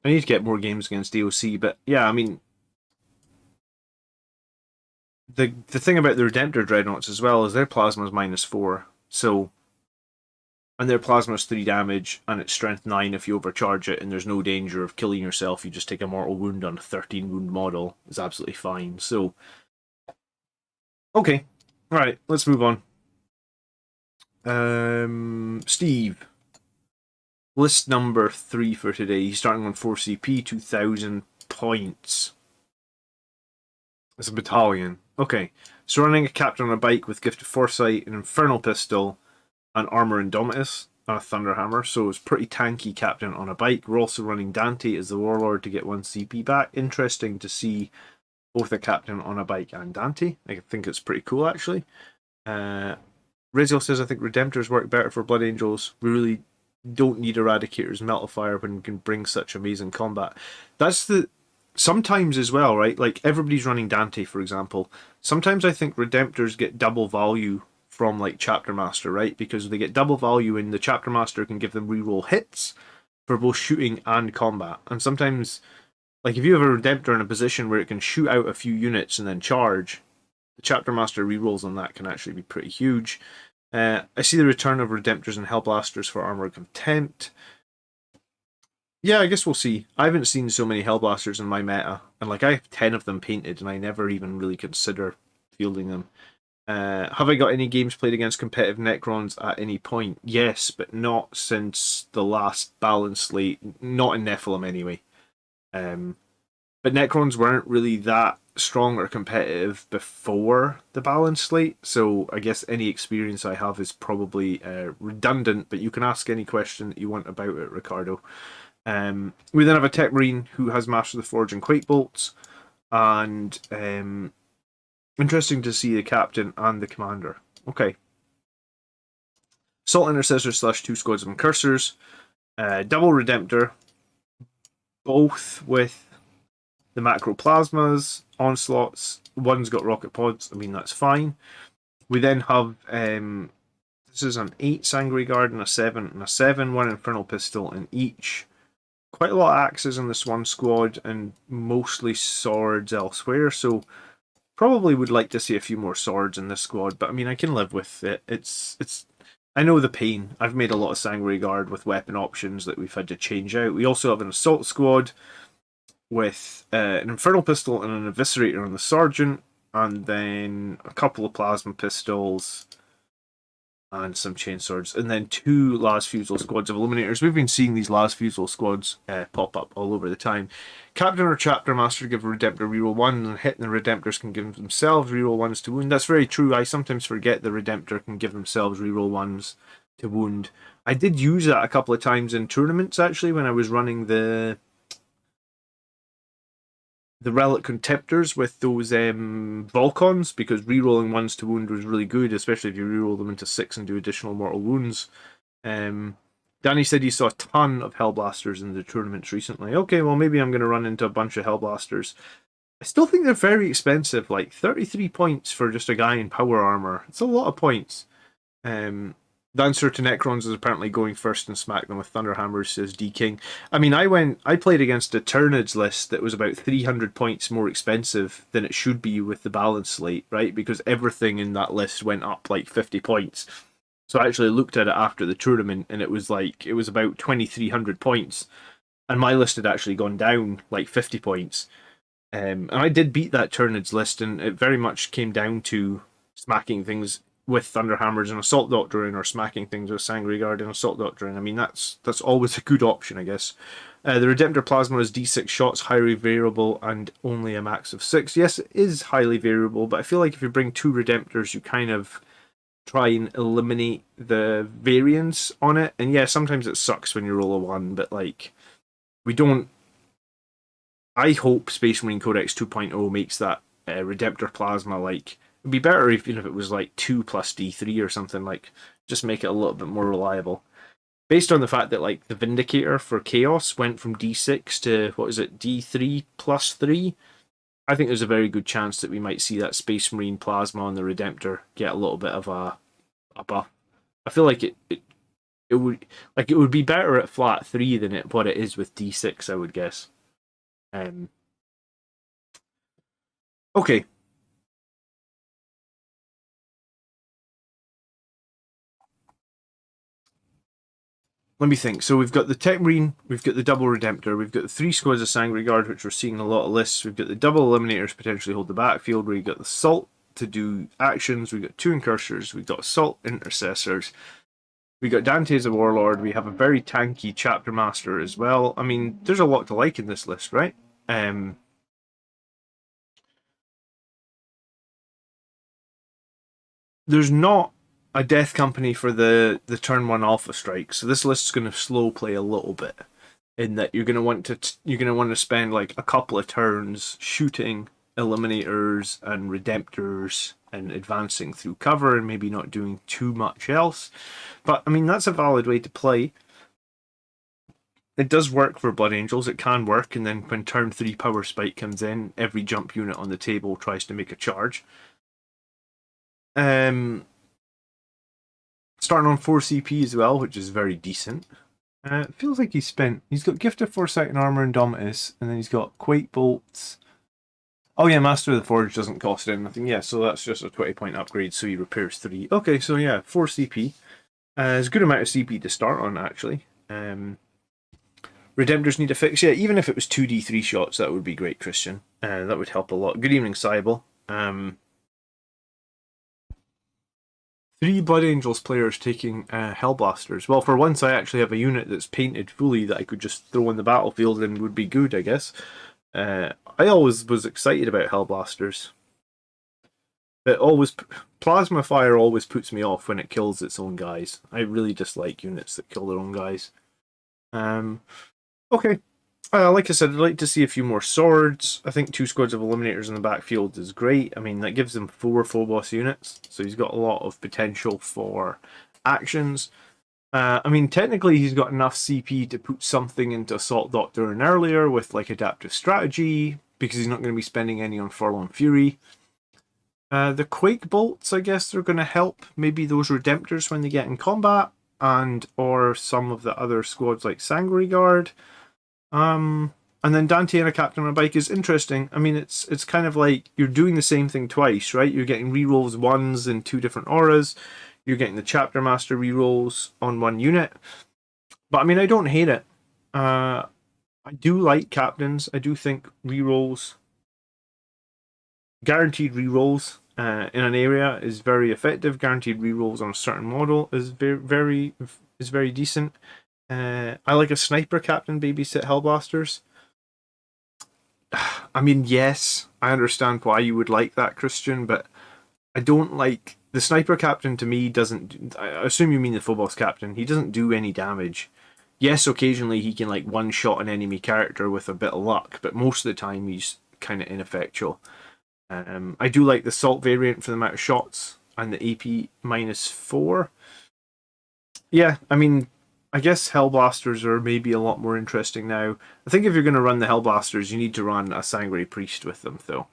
I need to get more games against AOC, but yeah, I mean, the thing about the Redemptor Dreadnoughts as well is their plasma is -4, so and their plasma is 3 damage and it's strength 9 if you overcharge it, and there's no danger of killing yourself. You just take a mortal wound on a 13 wound model. It's absolutely fine. So okay, all right, let's move on. Steve. List number 3 for today. He's starting on 4 CP, 2,000 points. It's a battalion. Okay, so running a captain on a bike with Gift of Foresight, an Infernal Pistol, an Armor Indomitus, and a Thunderhammer. So it's pretty tanky captain on a bike. We're also running Dante as the Warlord to get 1 CP back. Interesting to see both a captain on a bike and Dante. I think it's pretty cool, actually. Raziel says, I think Redemptors work better for Blood Angels. We really don't need Eradicators Melt of Fire when we can bring such amazing combat. That's the... Sometimes as well, right? Like, everybody's running Dante, for example. Sometimes I think Redemptors get double value from, like, Chapter Master, right? Because they get double value and the Chapter Master can give them reroll hits for both shooting and combat. And sometimes, like, if you have a Redemptor in a position where it can shoot out a few units and then charge, the Chapter Master rerolls on that can actually be pretty huge. I see the return of Redemptors and Hellblasters for Armor of Contempt. Yeah, I guess we'll see. I haven't seen so many Hellblasters in my meta, and like I have 10 of them painted, and I never even really consider fielding them. Have I got any games played against competitive Necrons at any point? Yes, but not since the last balance slate. Not in Nephilim anyway. But Necrons weren't really that strong or competitive before the balance slate, so I guess any experience I have is probably redundant, but you can ask any question that you want about it, Ricardo. We then have a Tech Marine who has Master of the Forge and Quake Bolts, and interesting to see the Captain and the Commander. Okay. Assault Intercessor / 2 squads of Incursors, double Redemptor, both with the Macro Plasmas, Onslaughts. One's got Rocket Pods, I mean, that's fine. We then have, this is an 8 Sangri Guard and a 7 and a 7, 1 Infernal Pistol in each. Quite a lot of axes in this one squad and mostly swords elsewhere, so probably would like to see a few more swords in this squad, but I mean, I can live with it. It's I know the pain. I've made a lot of Sangri Guard with weapon options that we've had to change out. We also have an Assault Squad with an Infernal Pistol and an Eviscerator on the Sergeant, and then a couple of Plasma Pistols and some Chainswords, and then 2 Las Fusel squads of Eliminators. We've been seeing these Las Fusel squads pop up all over the time. Captain or Chapter Master give a Redemptor reroll 1, and hitting the Redemptors can give themselves reroll 1s to wound. That's very true. I sometimes forget the Redemptor can give themselves reroll 1s to wound. I did use that a couple of times in tournaments, actually, when I was running the Relic Contemptors with those Volcons, because rerolling 1s to wound was really good, especially if you reroll them into 6 and do additional mortal wounds. Danny said he saw a ton of Hellblasters in the tournaments recently. Okay, well, maybe I'm going to run into a bunch of Hellblasters. I still think they're very expensive, like 33 points for just a guy in power armor. It's a lot of points. The answer to Necrons is apparently going first and smack them with Thunderhammers, says D King. I mean, I played against a Tyranids list that was about 300 points more expensive than it should be with the balance slate, right? Because everything in that list went up like 50 points. So I actually looked at it after the tournament, and it was about 2,300 points, and my list had actually gone down like 50 points. And I did beat that Tyranids list, and it very much came down to smacking things with Thunderhammers and Assault Doctrine, or smacking things with Sangri Guard and Assault Doctrine. I mean, that's always a good option, I guess. The Redemptor Plasma is D6 shots, highly variable, and only a max of 6. Yes, it is highly variable, but I feel like if you bring 2 Redemptors, you kind of try and eliminate the variance on it. And yeah, sometimes it sucks when you roll a 1, but like, we don't... I hope Space Marine Codex 2.0 makes that Redemptor Plasma, like... It'd be better if it was like 2 plus D3 or something, like, just make it a little bit more reliable. Based on the fact that, like, the Vindicator for Chaos went from D6 to, what is it, D3 plus 3, I think there's a very good chance that we might see that Space Marine Plasma on the Redemptor get a little bit of a buff. I feel like it would be better at flat 3 than what it is with D6, I would guess. Okay. Let me think. So we've got the Tech Marine, we've got the double Redemptor, we've got the 3 squads of Sangri Guard, which we're seeing in a lot of lists. We've got the double Eliminators potentially hold the backfield, where you've got the Assault to do actions. We've got 2 Incursors, we've got Assault Intercessors, we got Dante as a Warlord, we have a very tanky Chapter Master as well. I mean, there's a lot to like in this list, right? There's not a Death Company for the turn 1 Alpha Strike, so this list is going to slow play a little bit, in that you're going to want to spend like a couple of turns shooting Eliminators and Redemptors and advancing through cover and maybe not doing too much else. But I mean, that's a valid way to play. It does work for Blood Angels, it can work, and then when turn 3 Power Spike comes in, every jump unit on the table tries to make a charge. Starting on 4 CP as well, which is very decent. It feels like he's got Gift of Foresight and Armor and Indomitus, and then he's got Quake Bolts. Oh yeah, Master of the Forge doesn't cost anything. Yeah, so that's just a 20-point upgrade, so he repairs 3. Okay, so yeah, 4 CP. It's a good amount of CP to start on, actually. Redemptors need a fix. Yeah, even if it was 2d3 shots, that would be great, Christian. That would help a lot. Good evening, Cybele. 3 Blood Angels players taking Hellblasters. Well, for once I actually have a unit that's painted fully that I could just throw on the battlefield and would be good, I guess. I always was excited about Hellblasters. Plasma Fire always puts me off when it kills its own guys. I really dislike units that kill their own guys. Okay. Like I said, I'd like to see a few more swords. I think 2 squads of Eliminators in the backfield is great. I mean, that gives him 4 Phobos units, so he's got a lot of potential for actions. I mean, technically he's got enough CP to put something into Assault Doctor and earlier with like Adaptive Strategy, because he's not going to be spending any on Furlong Fury. The Quake Bolts, I guess they're going to help maybe those Redemptors when they get in combat, and or some of the other squads like Sangri Guard. And then Dante and a Captain on a Bike is interesting. I mean, it's kind of like you're doing the same thing twice, right? You're getting rerolls 1s in 2 different auras. You're getting the Chapter Master rerolls on 1 unit. But I mean, I don't hate it. I do like captains. I do think rerolls, guaranteed rerolls in an area is very effective. Guaranteed rerolls on a certain model is very decent. I like a sniper captain babysit Hellblasters. I mean, yes, I understand why you would like that, Christian, but I don't like the sniper captain. To me, doesn't. I assume you mean the Phobos captain. He doesn't do any damage. Yes, occasionally he can like one-shot an enemy character with a bit of luck, but most of the time he's kind of ineffectual. I do like the Salt variant for the amount of shots and the AP -4. Yeah, I mean, I guess Hellblasters are maybe a lot more interesting now. I think if you're going to run the Hellblasters, you need to run a Sangri Priest with them, though.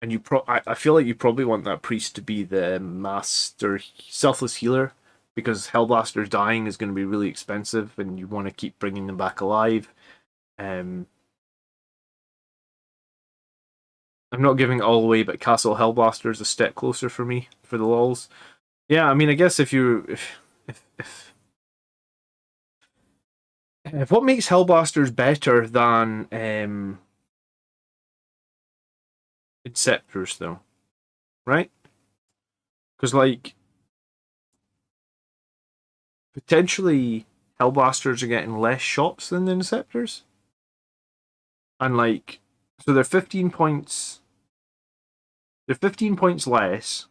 And I feel like you probably want that Priest to be the Master Selfless Healer, because Hellblasters dying is going to be really expensive, and you want to keep bringing them back alive. I'm not giving it all away, but Castle Hellblaster is a step closer for me, for the lols. Yeah, I mean, I guess if what makes Hellblasters better than Inceptors, though, right? Because, like, potentially Hellblasters are getting less shots than the Inceptors. And, like, so they're 15 points. They're 15 points less,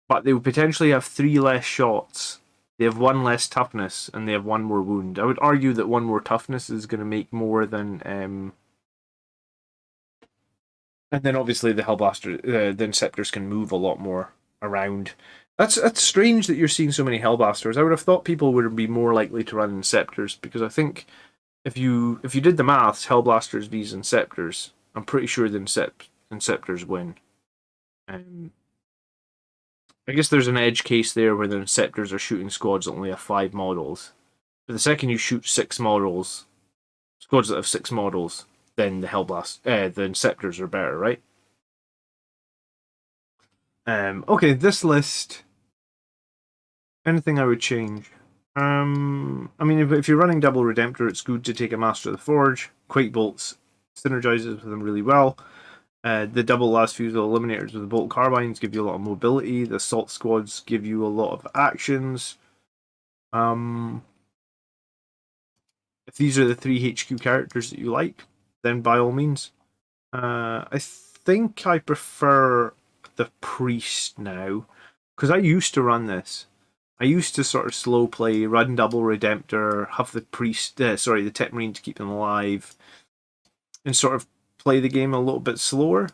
but they would potentially have 3 less shots. They have 1 less toughness, and they have 1 more wound. I would argue that 1 more toughness is going to make more than. And then obviously the Hellblaster, the Inceptors can move a lot more around. That's strange that you're seeing so many Hellblasters. I would have thought people would be more likely to run Inceptors, because I think if you did the maths, Hellblasters vs Inceptors, I'm pretty sure the Inceptors win. I guess there's an edge case there where the Inceptors are shooting squads that only have 5 models. But the second you shoot 6 models, squads that have 6 models, then the the Inceptors are better, right? Okay, this list. Anything I would change? I mean, if you're running double Redemptor, it's good to take a Master of the Forge. Quake Bolts synergizes with them really well. The double last fusel eliminators with the bolt carbines give you a lot of mobility. The assault squads give you a lot of actions. If these are the 3 HQ characters that you like, then by all means. I think I prefer the priest now, because I used to run this. I used to sort of slow play, run double redemptor, have the priest, the tech marine to keep them alive, and sort of play the game a little bit slower,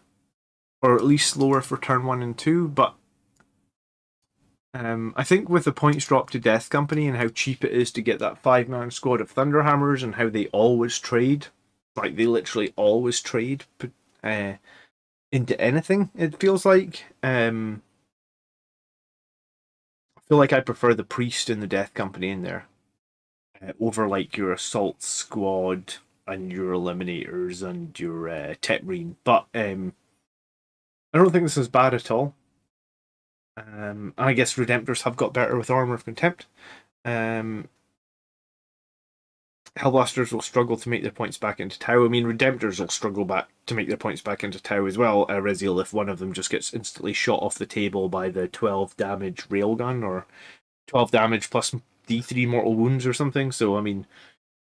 or at least slower for turn 1 and 2. But I think with the points drop to Death Company and how cheap it is to get that 5-man squad of Thunderhammers and how they always trade, like they literally always trade into anything, it feels like. I feel like I prefer the Priest and the Death Company in there over like your Assault Squad and your Eliminators and your Tech Marine. But I don't think this is bad at all. I guess Redemptors have got better with Armor of Contempt. Hellblasters will struggle to make their points back into Tau. I mean, Redemptors will struggle back to make their points back into Tau as well, Reziel, if one of them just gets instantly shot off the table by the 12 damage railgun, or 12 damage plus D3 mortal wounds or something. So, I mean,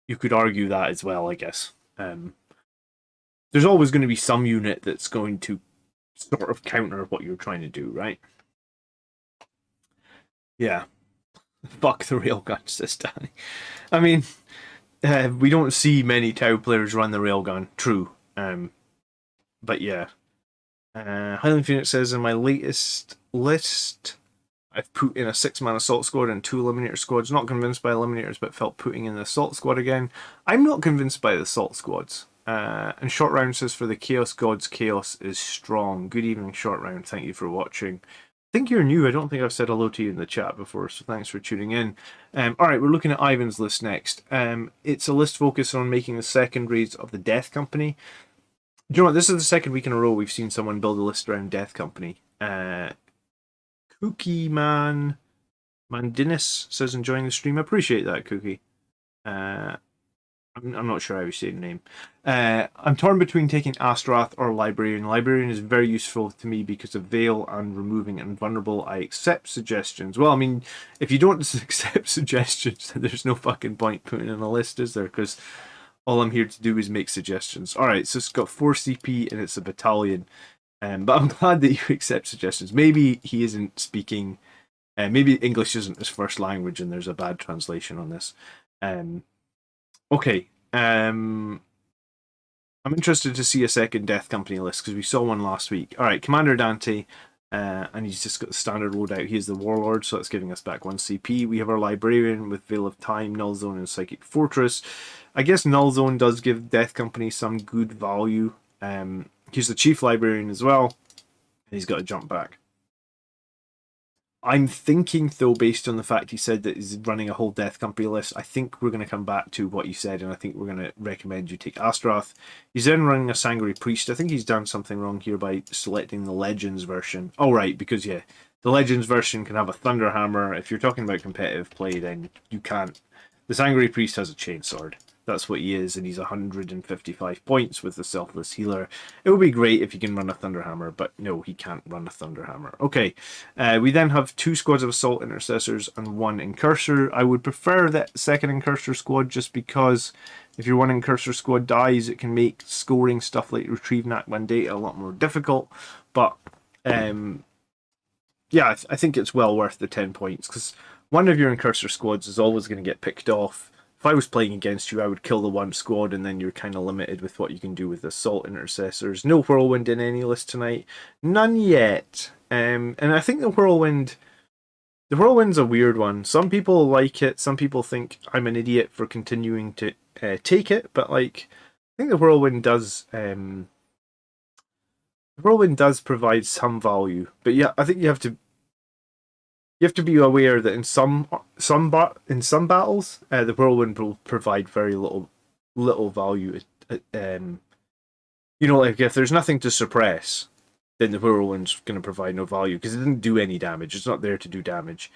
you could argue that as well, I guess. There's always going to be some unit that's going to sort of counter what you're trying to do, right? Yeah. Fuck the railgun, says Danny. I mean, we don't see many Tau players run the railgun, true. But yeah. Highland Phoenix says, in my latest list, I've put in a 6-man assault squad and 2 eliminator squads. Not convinced by eliminators, but felt putting in the assault squad again. I'm not convinced by the assault squads. And Short Round says, for the Chaos Gods, Chaos is strong. Good evening, Short Round. Thank you for watching. I think you're new. I don't think I've said hello to you in the chat before, so thanks for tuning in. Alright, we're looking at Ivan's list next. It's a list focused on making the secondaries of the Death Company. Do you know what? This is the second week in a row we've seen someone build a list around Death Company. Cookie Man Mandinis says, enjoying the stream. I appreciate that, Cookie. I'm not sure how you say the name. I'm torn between taking Astrath or Librarian. Librarian is very useful to me because of Veil and removing Invulnerable. I accept suggestions. Well, I mean, if you don't accept suggestions, then there's no fucking point putting in a list, is there? Because all I'm here to do is make suggestions. Alright, so it's got 4 CP and it's a battalion. But I'm glad that you accept suggestions. Maybe he isn't speaking... maybe English isn't his first language and there's a bad translation on this. Okay. I'm interested to see a second Death Company list because we saw one last week. Alright, Commander Dante, and he's just got the standard loadout. He is the Warlord, so that's giving us back 1 CP. We have our Librarian with Veil of Time, Null Zone, and Psychic Fortress. I guess Null Zone does give Death Company some good value. He's the Chief Librarian as well, and he's got to jump back. I'm thinking, though, based on the fact he said that he's running a whole Death Company list, I think we're going to come back to what you said, and I think we're going to recommend you take Astrath. He's then running a Sangri Priest. I think he's done something wrong here by selecting the Legends version. Oh, right, because, yeah, the Legends version can have a Thunderhammer. If you're talking about competitive play, then you can't. The Sangri Priest has a Chainsword. That's what he is, and he's 155 points with the Selfless Healer. It would be great if he can run a Thunderhammer, but no, he can't run a Thunderhammer. Okay, we then have 2 squads of Assault Intercessors and 1 Incursor. I would prefer that second Incursor squad just because if your 1 Incursor squad dies, it can make scoring stuff like Retrieve NAC1 data a lot more difficult. But, yeah, I think it's well worth the 10 points because one of your Incursor squads is always going to get picked off. If I was playing against you, I would kill the 1 squad, and then you're kind of limited with what you can do with Assault Intercessors. No Whirlwind in any list tonight. None yet. And I think the Whirlwind's a weird one. Some people like it. Some people think I'm an idiot for continuing to take it. But, like, I think the Whirlwind does... the Whirlwind does provide some value. But, yeah, I think you have to be aware that in some battles, the Whirlwind will provide very little value. You know, like if there's nothing to suppress, then the Whirlwind's going to provide no value because it didn't do any damage. It's not there to do damage.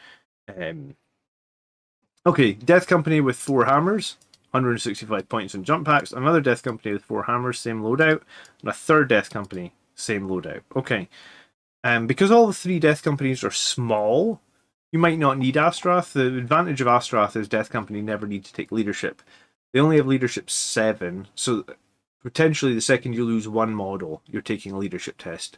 Okay, Death Company with 4 hammers, 165 points in jump packs. Another Death Company with 4 hammers, same loadout, and a third Death Company Same loadout. Okay. Because all the 3 Death Companies are small, you might not need Astrath. The advantage of Astrath is Death Company never need to take leadership. They only have leadership 7, so potentially the second you lose one model, you're taking a leadership test.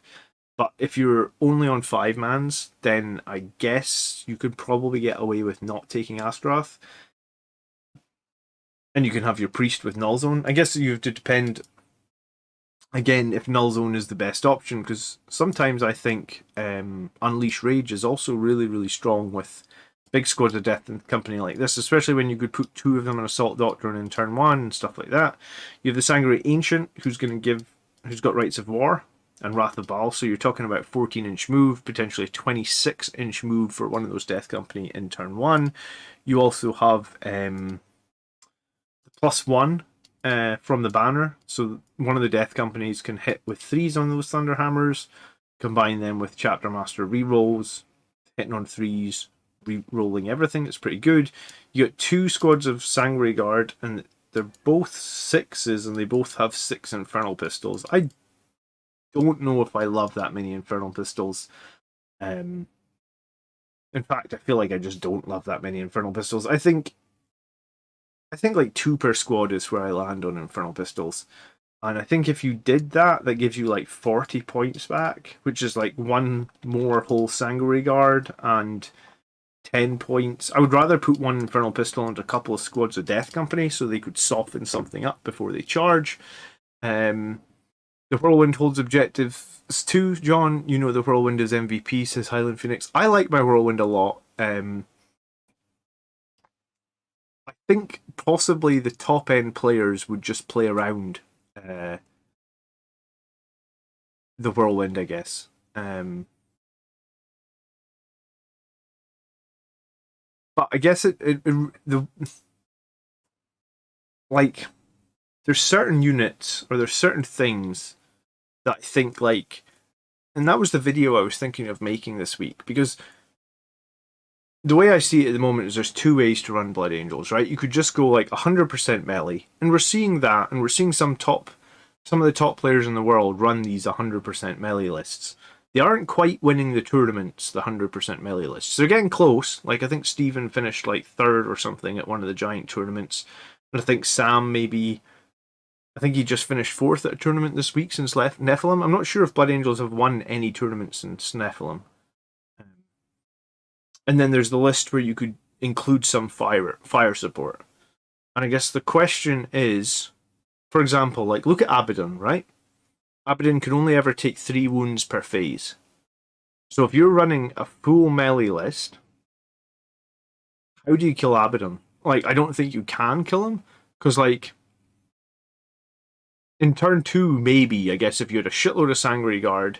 But if you're only on 5-mans, then I guess you could probably get away with not taking Astrath. And you can have your Priest with Null Zone. I guess you have to depend, again, if Null Zone is the best option, because sometimes I think Unleash Rage is also really, really strong with big squads of Death and Company like this, especially when you could put 2 of them in Assault Doctrine in turn 1 and stuff like that. You have the Sangri Ancient, who's got Rights of War and Wrath of Baal, so you're talking about 14-inch move, potentially 26-inch move for one of those Death Company in turn 1. You also have the +1 from the banner, so one of the Death Companies can hit with 3s on those Thunderhammers, combine them with Chapter Master rerolls, hitting on 3s, re-rolling everything. It's pretty good. You got 2 squads of Sangri Guard, and they're both 6s, and they both have 6 Infernal Pistols. I don't know if I love that many Infernal Pistols. In fact, I feel like I just don't love that many Infernal Pistols. I think like 2 per squad is where I land on Infernal Pistols. And I think if you did that, that gives you like 40 points back, which is like 1 more whole Sangri Guard and 10 points. I would rather put 1 Infernal Pistol into a couple of squads of Death Company so they could soften something up before they charge. The Whirlwind holds objectives too, John. You know the Whirlwind is MVP, says Highland Phoenix. I like my Whirlwind a lot. I think possibly the top end players would just play around the Whirlwind, I guess. But I guess there's certain units or there's certain things that I think like, and that was the video I was thinking of making this week, because the way I see it at the moment is there's 2 ways to run Blood Angels, right? You could just go like 100% melee, and we're seeing that, and we're seeing some of the top players in the world run these 100% melee lists. They aren't quite winning the tournaments, the 100% melee lists. They're getting close. Like, I think Stephen finished like 3rd or something at one of the giant tournaments, and I think Sam I think he just finished 4th at a tournament this week since Nephilim. I'm not sure if Blood Angels have won any tournaments since Nephilim. And then there's the list where you could include some fire support. And I guess the question is, for example, like look at Abaddon, right? Abaddon can only ever take 3 wounds per phase. So if you're running a full melee list, how do you kill Abaddon? Like, I don't think you can kill him, because like in turn 2, maybe, I guess, if you had a shitload of Sangri Guard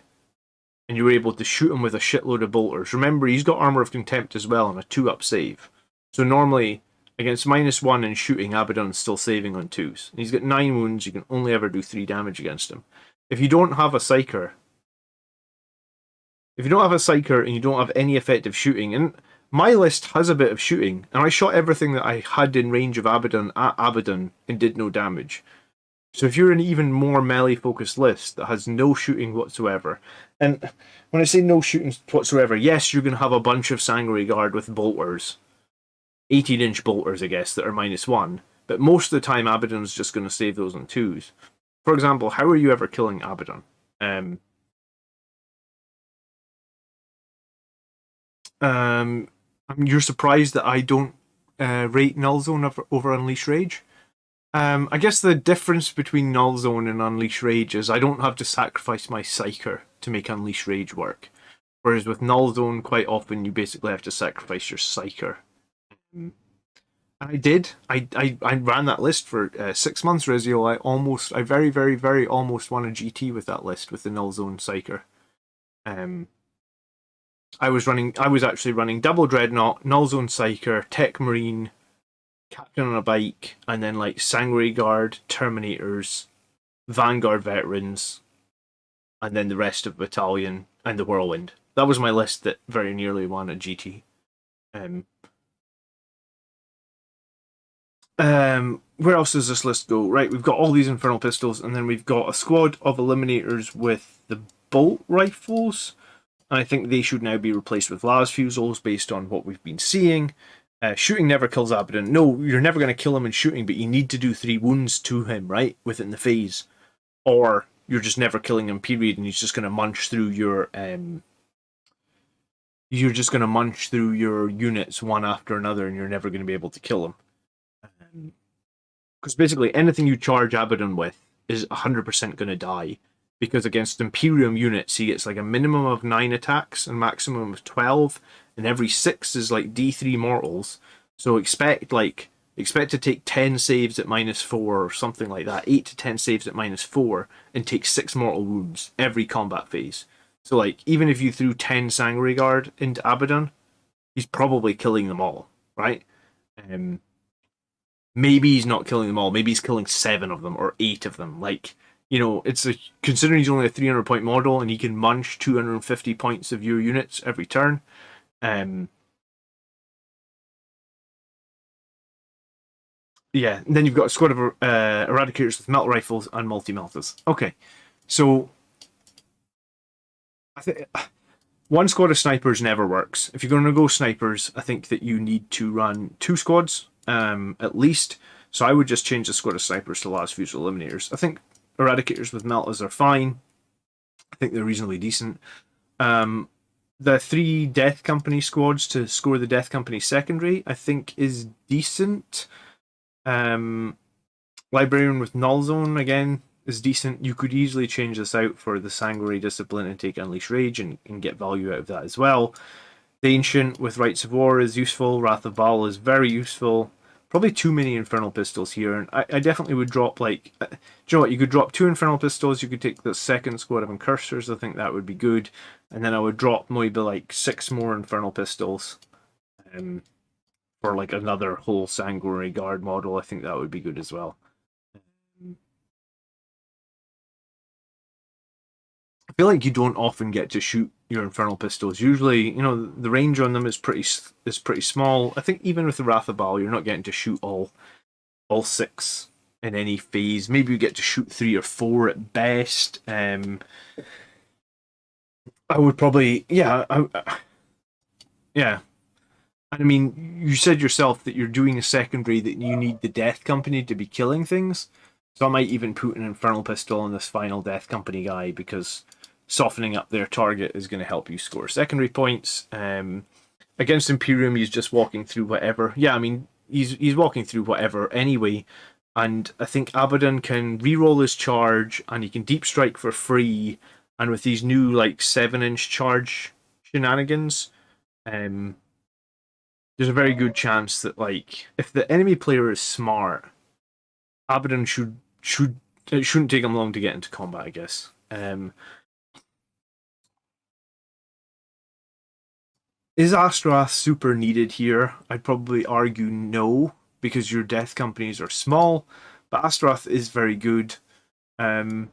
and you were able to shoot him with a shitload of bolters. Remember, he's got Armor of Contempt as well and a 2-up save. So normally, against -1 in shooting, Abaddon's still saving on 2s. He's got 9 wounds, you can only ever do 3 damage against him. If you don't have a Psyker, and you don't have any effective shooting, and my list has a bit of shooting, and I shot everything that I had in range of Abaddon at Abaddon and did no damage. So if you're an even more melee-focused list that has no shooting whatsoever, and when I say no shooting whatsoever, yes, you're going to have a bunch of Sangri Guard with bolters, 18-inch bolters, I guess, that are -1, but most of the time Abaddon's just going to save those on 2s. For example, how are you ever killing Abaddon? You're surprised that I don't rate Null Zone over Unleash Rage? I guess the difference between Null Zone and Unleash Rage is I don't have to sacrifice my Psyker to make Unleash Rage work. Whereas with Null Zone, quite often you basically have to sacrifice your Psyker. And I did. I ran that list for 6 months, Rezio. I very, very, very almost won a GT with that list, with the Null Zone Psyker. I was actually running Double Dreadnought, Null Zone Psyker, Tech Marine, Captain on a Bike, and then like Sangri Guard, Terminators, Vanguard Veterans, and then the rest of Battalion and the Whirlwind. That was my list that very nearly won a GT. Where else does this list go? Right, we've got all these infernal pistols, and then we've got a squad of eliminators with the bolt rifles. And I think they should now be replaced with las fusils based on what we've been seeing. Shooting never kills Abaddon. No, you're never going to kill him in shooting, but you need to do 3 wounds to him, right, within the phase, or you're just never killing him. Period, and he's just going to munch through your units one after another, and you're never going to be able to kill him. Because basically anything you charge Abaddon with is 100% going to die. Because against Imperium units, he gets like a minimum of 9 attacks and maximum of 12, and every 6 is like D3 mortals. So expect to take 10 saves at -4 or something like that, 8 to 10 saves at -4, and take 6 mortal wounds every combat phase. So like even if you threw 10 Sangri Guard into Abaddon, he's probably killing them all, right? Maybe he's not killing them all. Maybe he's killing 7 of them or 8 of them. Like, you know, considering he's only a 300-point model and he can munch 250 points of your units every turn. Yeah, and then you've got a squad of eradicators with melt rifles and multi-melters. Okay, so I think one squad of snipers never works. If you're going to go snipers, I think that you need to run 2 squads at least. So I would just change the squad of snipers to las fusil eliminators. I think eradicators with melters are fine. I think they're reasonably decent. The 3 Death Company squads to score the Death Company secondary, I think, is decent. Librarian with Null Zone, again, is decent. You could easily change this out for the Sangri Discipline and take Unleash Rage and get value out of that as well. The Ancient with Rites of War is useful. Wrath of Baal is very useful. Probably too many Infernal Pistols here, and I definitely would drop, like... do you know what? You could drop 2 Infernal Pistols, you could take the second squad of Incursors, I think that would be good. And then I would drop maybe like 6 more Infernal Pistols for like another whole Sangri Guard model. I think that would be good as well. I feel like you don't often get to shoot your Infernal Pistols. Usually, you know, the range on them is pretty small. I think even with the Wrath of Baal, you're not getting to shoot all 6 in any phase. Maybe you get to shoot 3 or 4 at best. I would probably, yeah. I mean, you said yourself that you're doing a secondary that you need the Death Company to be killing things. So I might even put an Infernal Pistol on this final Death Company guy, because softening up their target is going to help you score secondary points. Against Imperium, he's just walking through whatever. Yeah, I mean, he's walking through whatever anyway. And I think Abaddon can reroll his charge, and he can deep strike for free. And with these new like 7-inch charge shenanigans, there's a very good chance that, like, if the enemy player is smart, Abaddon it shouldn't take him long to get into combat, I guess. Is Astrath super needed here? I'd probably argue no, because your Death Companies are small, but Astrath is very good. Again,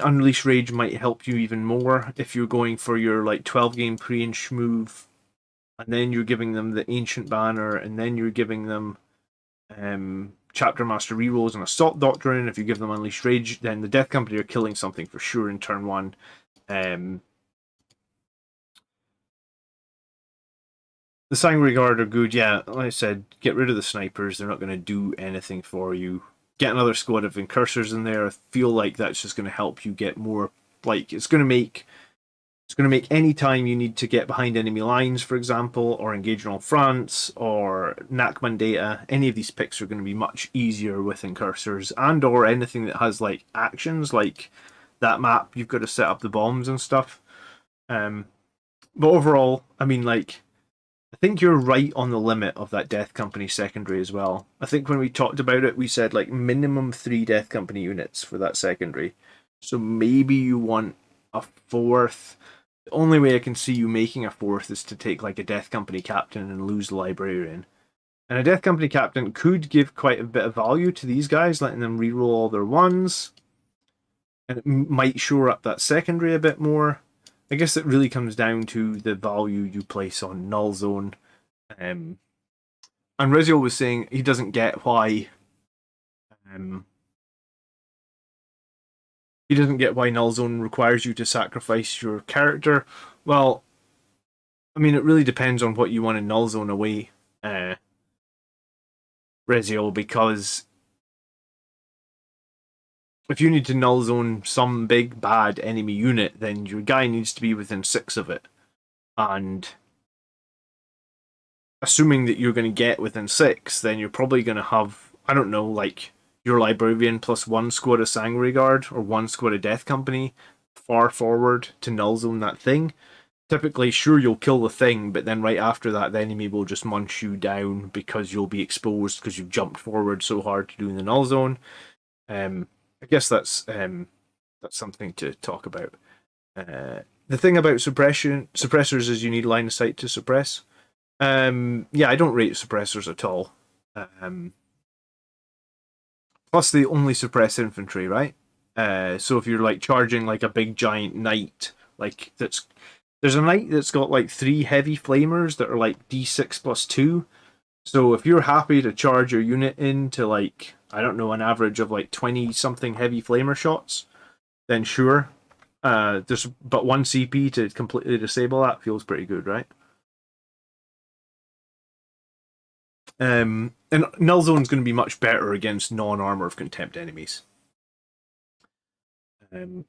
Unleash Rage might help you even more if you're going for your like 12-game pre-inch move, and then you're giving them the Ancient Banner, and then you're giving them Chapter Master rerolls and Assault Doctrine. If you give them Unleash Rage, then the Death Company are killing something for sure in turn 1. The Sangri Guard are good, yeah. Like I said, get rid of the snipers. They're not going to do anything for you. Get another squad of Incursors in there. I feel like that's just going to help you get more. Like, it's going to make any time you need to get behind enemy lines, for example, or engage on France or Nakman data. Any of these picks are going to be much easier with Incursors, and or anything that has like actions, like that map. You've got to set up the bombs and stuff. But overall, I mean, like, I think you're right on the limit of that Death Company secondary as well. I think when we talked about it, we said like minimum 3 Death Company units for that secondary. So maybe you want a 4th. The only way I can see you making a 4th is to take like a Death Company captain and lose the Librarian. And a Death Company captain could give quite a bit of value to these guys, letting them reroll all their 1s. And it might shore up that secondary a bit more. I guess it really comes down to the value you place on Null Zone. And And Rizio was saying he doesn't get why he doesn't get why Null Zone requires you to sacrifice your character. Well, I mean, it really depends on what you want to Null Zone away, Rizio, because if you need to Null Zone some big bad enemy unit, then your guy needs to be within 6 of it. And assuming that you're going to get within 6, then you're probably going to have, I don't know, like your Librarian plus 1 squad of Sangri Guard or 1 squad of Death Company far forward to Null Zone that thing. Typically, sure, you'll kill the thing, but then right after that, the enemy will just munch you down because you'll be exposed because you've jumped forward so hard to doing the Null Zone. I guess that's something to talk about. The thing about suppressors is you need line of sight to suppress. Yeah, I don't rate suppressors at all. Plus, they only suppress infantry, right? So if you're like charging like a big giant knight, like there's a knight that's got like 3 heavy flamers that are like D6 plus 2. So if you're happy to charge your unit into like, I don't know, an average of like 20 something heavy flamer shots, then sure. There's but 1 CP to completely disable that feels pretty good, right? And Null Zone's going to be much better against non-Armor of Contempt enemies. And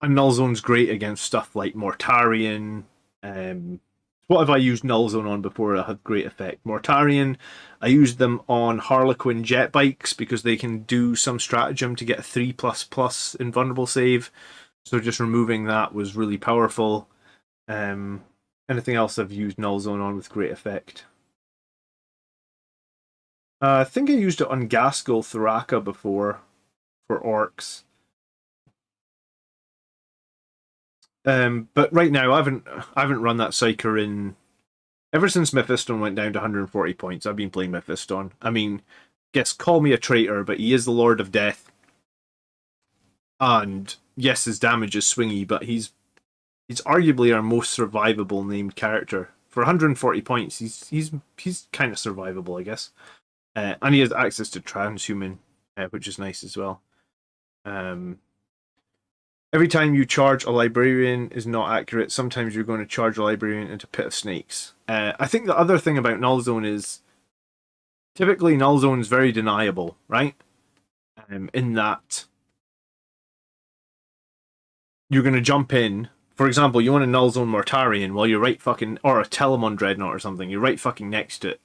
Null Zone's great against stuff like Mortarion. What have I used Null Zone on before that had great effect? Mortarion, I used them on Harlequin jet bikes because they can do some stratagem to get a 3++ invulnerable save. So just removing that was really powerful. Anything else I've used Null Zone on with great effect? I think I used it on Gaskell Thraka before for orcs. But right now I haven't run that Psyker in ever since Mephiston went down to 140 points. I've been playing Mephiston. I mean, guess call me a traitor, but he is the Lord of Death. And yes, his damage is swingy, but he's arguably our most survivable named character. For 140 points, he's kind of survivable, I guess. And he has access to transhuman, which is nice as well. Every time you charge a librarian is not accurate. Sometimes you're going to charge a librarian into Pit of Snakes. I think the other thing about Null Zone is typically Null Zone is very deniable, right? In that you're going to jump in. For example, you want to Null Zone Mortarion, well, you're right fucking, or a Telemon Dreadnought or something. You're right fucking next to it.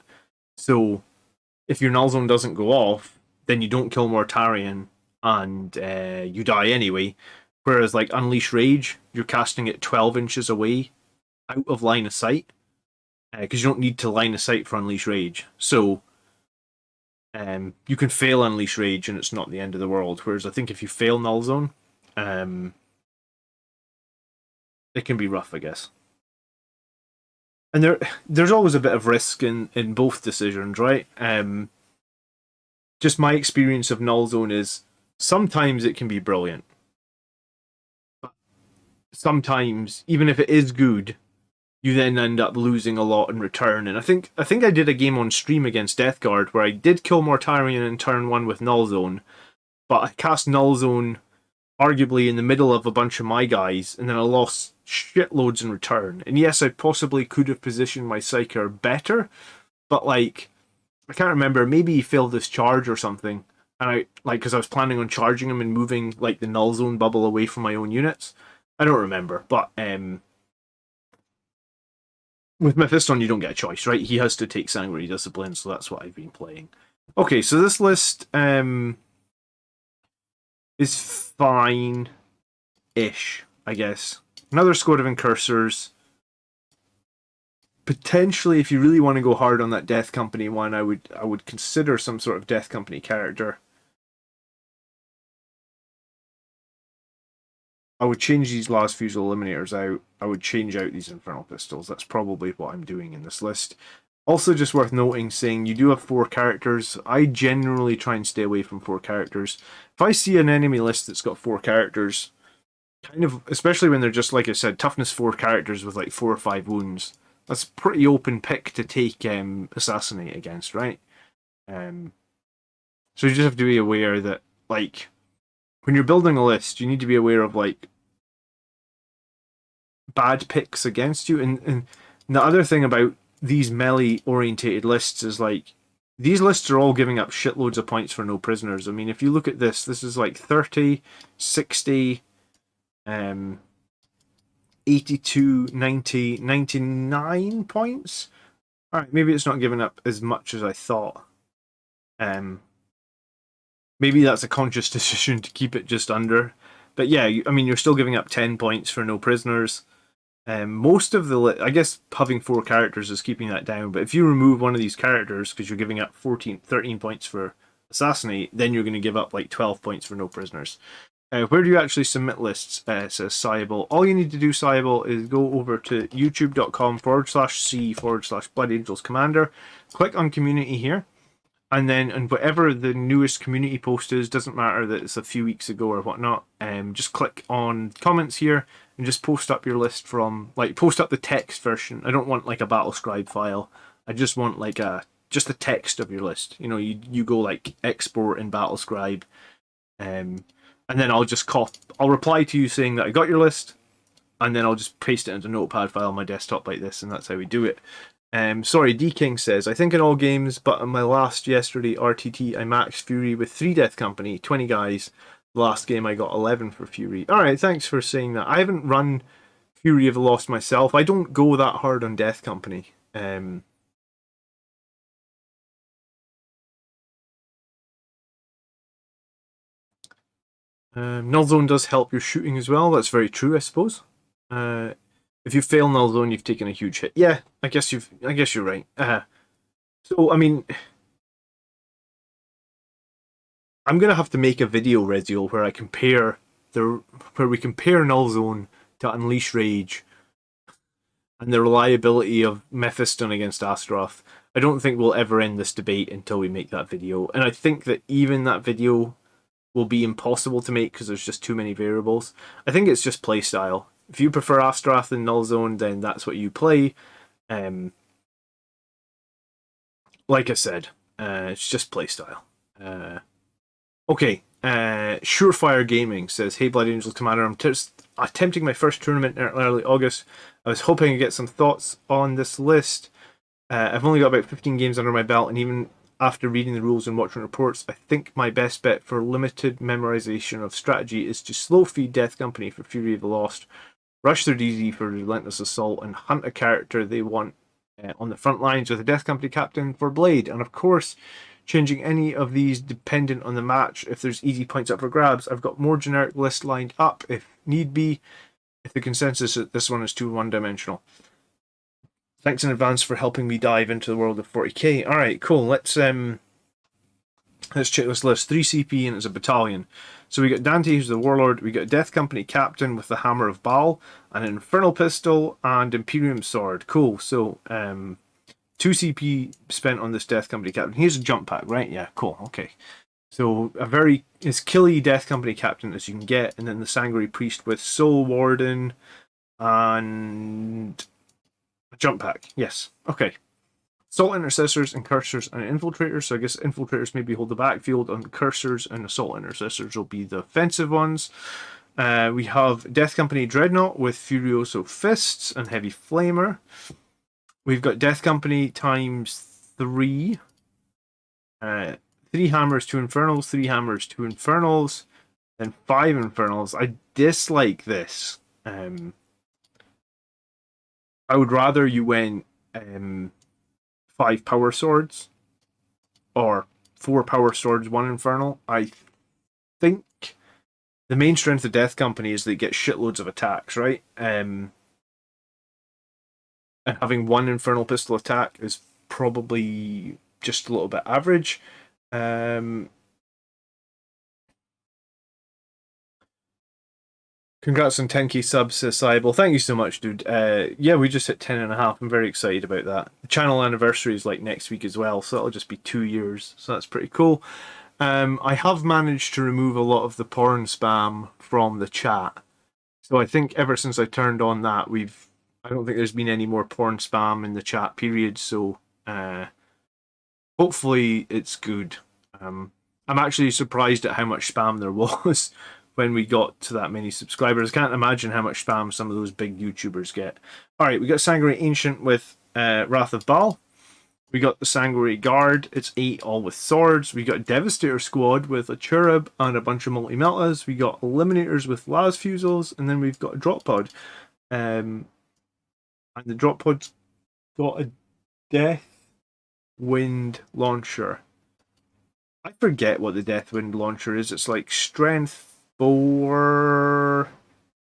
So if your Null Zone doesn't go off, then you don't kill Mortarion and you die anyway. Whereas like Unleash Rage, you're casting it 12 inches away out of line of sight. Because you don't need to line of sight for Unleash Rage. So you can fail Unleash Rage and it's not the end of the world. Whereas I think if you fail Null Zone, it can be rough, I guess. And there's always a bit of risk in both decisions, right? Just my experience of Null Zone is sometimes it can be brilliant. But sometimes, even if it is good, you then end up losing a lot in return. And I think I did a game on stream against Death Guard where I did kill Mortarion in turn 1 with Null Zone, but I cast Null Zone arguably in the middle of a bunch of my guys, and then I lost shitloads in return. And yes, I possibly could have positioned my Psyker better, but like, I can't remember, maybe he failed this charge or something, and I, like, because I was planning on charging him and moving, like, the Null Zone bubble away from my own units. I don't remember, but, with Mephiston, you don't get a choice, right? He has to take Sangri Discipline, so that's what I've been playing. Okay, so this list, is fine-ish, I guess. Another squad of Incursors. Potentially, if you really want to go hard on that Death Company one, I would consider some sort of Death Company character. I would change these last Fusel Eliminators out. I would change out these Infernal Pistols. That's probably what I'm doing in this list. Also, just worth noting, saying you do have 4 characters. I generally try and stay away from 4 characters. If I see an enemy list that's got 4 characters, kind of, especially when they're just, like I said, toughness 4 characters with like 4 or 5 wounds, that's a pretty open pick to take Assassinate against, right? So you just have to be aware that, like, when you're building a list, you need to be aware of, like, bad picks against you. And the other thing about these melee-orientated lists is, like, these lists are all giving up shitloads of points for no prisoners. I mean, if you look at this is like 30, 60, 82, 90, 99 points. Alright, maybe it's not giving up as much as I thought. Maybe that's a conscious decision to keep it just under. But yeah, I mean, you're still giving up 10 points for no prisoners. Most of the... I guess having 4 characters is keeping that down, but if you remove one of these characters, because you're giving up 13 points for Assassinate, then you're going to give up like 12 points for no prisoners. Where do you actually submit lists? Says Cyable. All you need to do, Cyable, is go over to youtube.com/c/Blood Angels Commander. Click on community here. And then, and whatever the newest community post is, doesn't matter that it's a few weeks ago or whatnot, just click on comments here and just post up your list from, like, post up the text version. I don't want like a Battlescribe file. I just want like just the text of your list. You know, you go like export in Battlescribe, and then I'll reply to you saying that I got your list, and then I'll just paste it into a notepad file on my desktop like this, and that's how we do it. Sorry, D King says, I think in all games, but on my last yesterday RTT, I maxed Fury with 3 Death Company, 20 guys. The last game I got 11 for Fury. Alright, thanks for saying that. I haven't run Fury of the Lost myself. I don't go that hard on Death Company. Null Zone does help your shooting as well. That's very true, I suppose. If you fail Null Zone, you've taken a huge hit. Yeah, I guess you're right. So I mean, I'm gonna have to make a video, Reziel, where we compare Null Zone to Unleash Rage and the reliability of Mephiston against Astaroth. I don't think we'll ever end this debate until we make that video, and I think that even that video will be impossible to make because there's just too many variables. I think it's just playstyle. If you prefer Astaroth and Null Zone, then that's what you play. Like I said, it's just playstyle. Okay, Surefire Gaming says, hey Blood Angels Commander, I'm attempting my first tournament in early August. I was hoping to get some thoughts on this list. I've only got about 15 games under my belt, and even after reading the rules and watching reports, I think my best bet for limited memorization of strategy is to slow feed Death Company for Fury of the Lost, rush their DZ for Relentless Assault, and hunt a character they want on the front lines with a Death Company captain for Blade. And of course, changing any of these dependent on the match if there's easy points up for grabs. I've got more generic lists lined up if need be, if the consensus that this one is too one-dimensional. Thanks in advance for helping me dive into the world of 40k. Alright, cool. Let's check this list. 3 CP and it's a battalion. So we got Dante, who's the Warlord. We got Death Company Captain with the Hammer of Baal, an Infernal Pistol, and Imperium Sword. Cool. So 2 CP spent on this Death Company Captain. Here's a jump pack, right? Yeah, cool. Okay. So as killy Death Company Captain as you can get, and then the Sangri Priest with Soul Warden and a jump pack. Yes. Okay. Assault Intercessors and Cursors and Infiltrators. So I guess Infiltrators maybe hold the backfield, and Cursors and Assault Intercessors will be the offensive ones. We have Death Company Dreadnought with Furioso Fists and Heavy Flamer. We've got Death Company times 3. 3 hammers, 2 infernals, 3 hammers, 2 infernals, then 5 infernals. I dislike this. I would rather you went 5 power swords or 4 power swords, 1 infernal. I think the main strength of Death Company is they get shitloads of attacks, right? And having 1 infernal pistol attack is probably just a little bit average. Congrats on 10k subs, says Cyable. Thank you so much, dude. Yeah, we just hit 10.5. I'm very excited about that. The channel anniversary is like next week as well, so that'll just be 2 years. So that's pretty cool. I have managed to remove a lot of the porn spam from the chat. So I think ever since I turned on that, we've I don't think there's been any more porn spam in the chat period, so hopefully it's good. I'm actually surprised at how much spam there was when we got to that many subscribers. Can't imagine how much spam some of those big YouTubers get. Alright, we got Sangri Ancient with Wrath of Baal. We got the Sangri Guard, it's 8 all with swords. We got Devastator Squad with a Cherub and a bunch of multi-meltas. We got Eliminators with Las Fusils, and then we've got a Drop Pod. And the Drop Pod's got a Death Wind Launcher. I forget what the Death Wind Launcher is. It's like Strength 4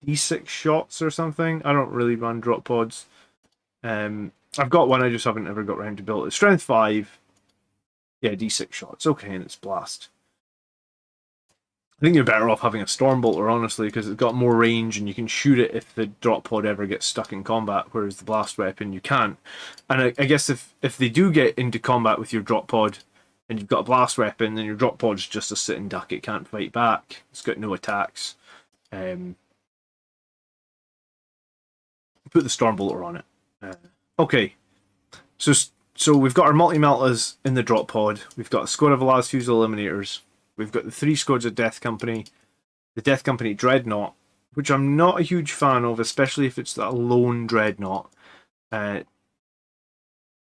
D6 shots or something. I don't really run Drop Pods. I've got one, I just haven't ever got around to build it. Strength 5. Yeah, D6 shots. Okay, and it's blast. I think you're better off having a Stormbolter, honestly, because it's got more range and you can shoot it if the drop pod ever gets stuck in combat, whereas the blast weapon you can't. And I guess if they do get into combat with your drop pod and you've got a blast weapon, then your drop pod's just a sitting duck. It can't fight back. It's got no attacks. Put the Stormbolter on it. Okay, so we've got our multi-meltas in the drop pod. We've got a squad of Las Fusil Eliminators. We've got the 3 squads of Death Company. The Death Company Dreadnought, which I'm not a huge fan of, especially if it's that lone Dreadnought. 8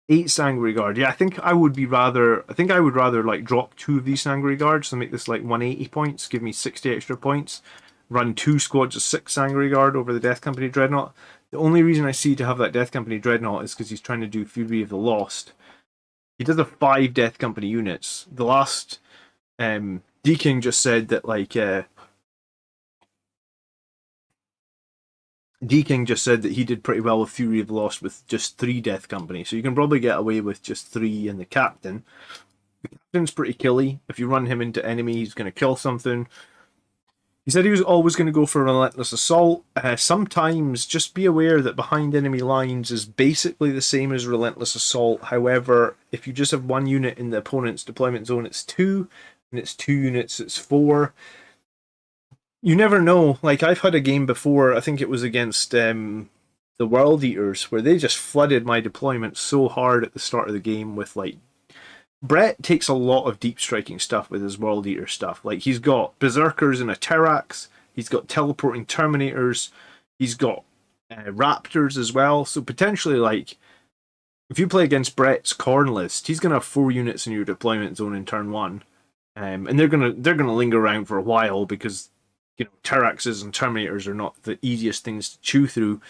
Sangri Guard. Yeah, I think I would rather like drop 2 of these Sangri Guards to make this like 180 points, give me 60 extra points. Run 2 squads of 6 Sangri Guard over the Death Company Dreadnought. The only reason I see to have that Death Company Dreadnought is because he's trying to do Fury of the Lost. He does have 5 Death Company units. The last D-King just said that D-King just said that he did pretty well with Fury of the Lost with just 3 Death Company. So you can probably get away with just 3 and the Captain. The Captain's pretty killy. If you run him into enemy, he's going to kill something. He said he was always going to go for a Relentless Assault. Sometimes just be aware that behind enemy lines is basically the same as Relentless Assault. However, if you just have 1 unit in the opponent's deployment zone, it's 2. And it's 2 units, it's 4. You never know. Like, I've had a game before, I think it was against the World Eaters, where they just flooded my deployment so hard at the start of the game with, like, Brett takes a lot of deep striking stuff with his World Eater stuff. Like, he's got Berserkers and a Terrax, he's got teleporting Terminators, he's got Raptors as well. So potentially, like, if you play against Brett's Corn list, he's going to have 4 units in your deployment zone in turn 1. And they're gonna linger around for a while because, you know, Terraxes and Terminators are not the easiest things to chew through.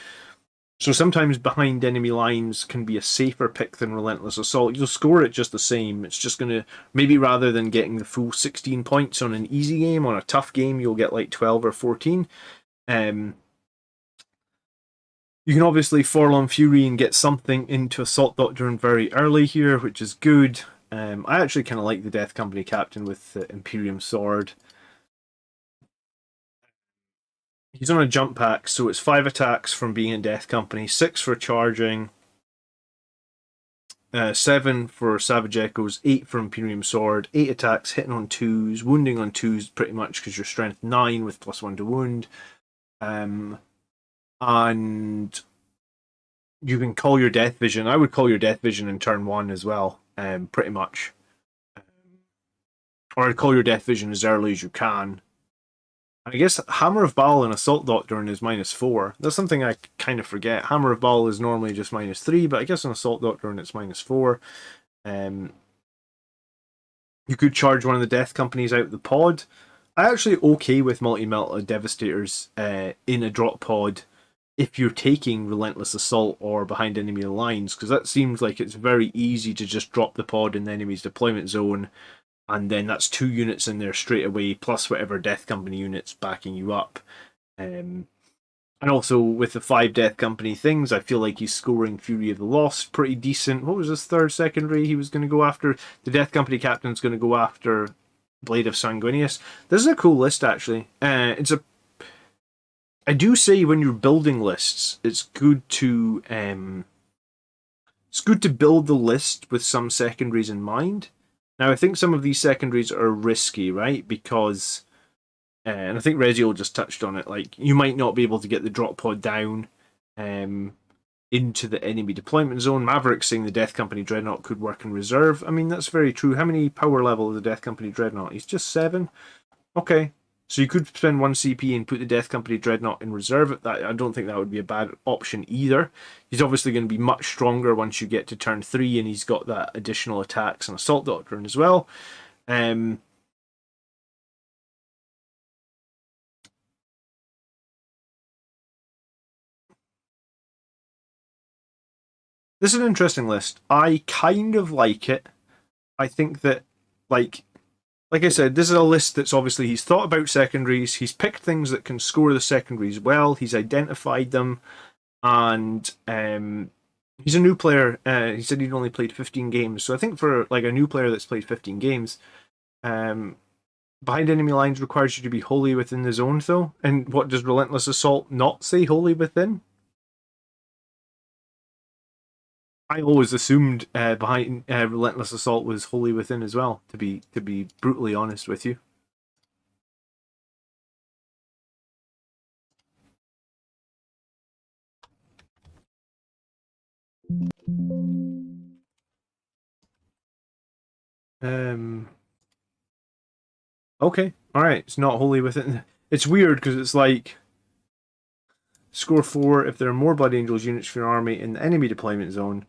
So sometimes behind enemy lines can be a safer pick than Relentless Assault. You'll score it just the same. It's just going to, maybe rather than getting the full 16 points on an easy game, on a tough game, you'll get like 12 or 14. You can obviously Forlorn Fury and get something into Assault Doctrine very early here, which is good. I actually kind of like the Death Company Captain with the Imperium Sword. He's on a jump pack, so it's 5 attacks from being in Death Company, 6 for charging, 7 for Savage Echoes, 8 for Imperium Sword, 8 attacks, hitting on 2s, wounding on 2s pretty much because you're strength 9 with +1 to wound. And you can call your Death Vision. I would call your Death Vision in turn 1 as well, pretty much. Or I'd call your Death Vision as early as you can. I guess Hammer of Baal and Assault Doctrine is -4. That's something I kind of forget. Hammer of Baal is normally just -3, but I guess on Assault Doctrine it's -4. You could charge one of the Death Companies out of the pod. I'm actually okay with multi-melta Devastators in a drop pod if you're taking Relentless Assault or behind enemy lines, because that seems like it's very easy to just drop the pod in the enemy's deployment zone, and then that's 2 units in there straight away, plus whatever Death Company units backing you up. And also with the 5 Death Company things, I feel like he's scoring Fury of the Lost pretty decent. What was his 3rd secondary he was going to go after? The Death Company Captain's going to go after Blade of Sanguinius. This is a cool list, actually. I do say when you're building lists, it's good to build the list with some secondaries in mind. Now, I think some of these secondaries are risky, right? Because, and I think Rezio just touched on it, like, you might not be able to get the drop pod down. into the enemy deployment zone. Maverick saying the Death Company Dreadnought could work in reserve. I mean, that's very true. How many power level is the Death Company Dreadnought? He's just 7. Okay. So you could spend 1 CP and put the Death Company Dreadnought in reserve. I don't think that would be a bad option either. He's obviously going to be much stronger once you get to turn 3, and he's got that additional attacks and Assault Doctrine as well. This is an interesting list. I kind of like it. I think that, like I said, this is a list that's obviously he's thought about secondaries. He's picked things that can score the secondaries well. He's identified them, and he's a new player. He said he'd only played 15 games, so I think for like a new player that's played 15 games, behind enemy lines requires you to be wholly within the zone, though. And what does Relentless Assault not say? Wholly within? I always assumed behind Relentless Assault was wholly within as well. To be brutally honest with you. Okay, all right. It's not wholly within. It's weird because it's like score 4 if there are more Blood Angels units for your army in the enemy deployment zone.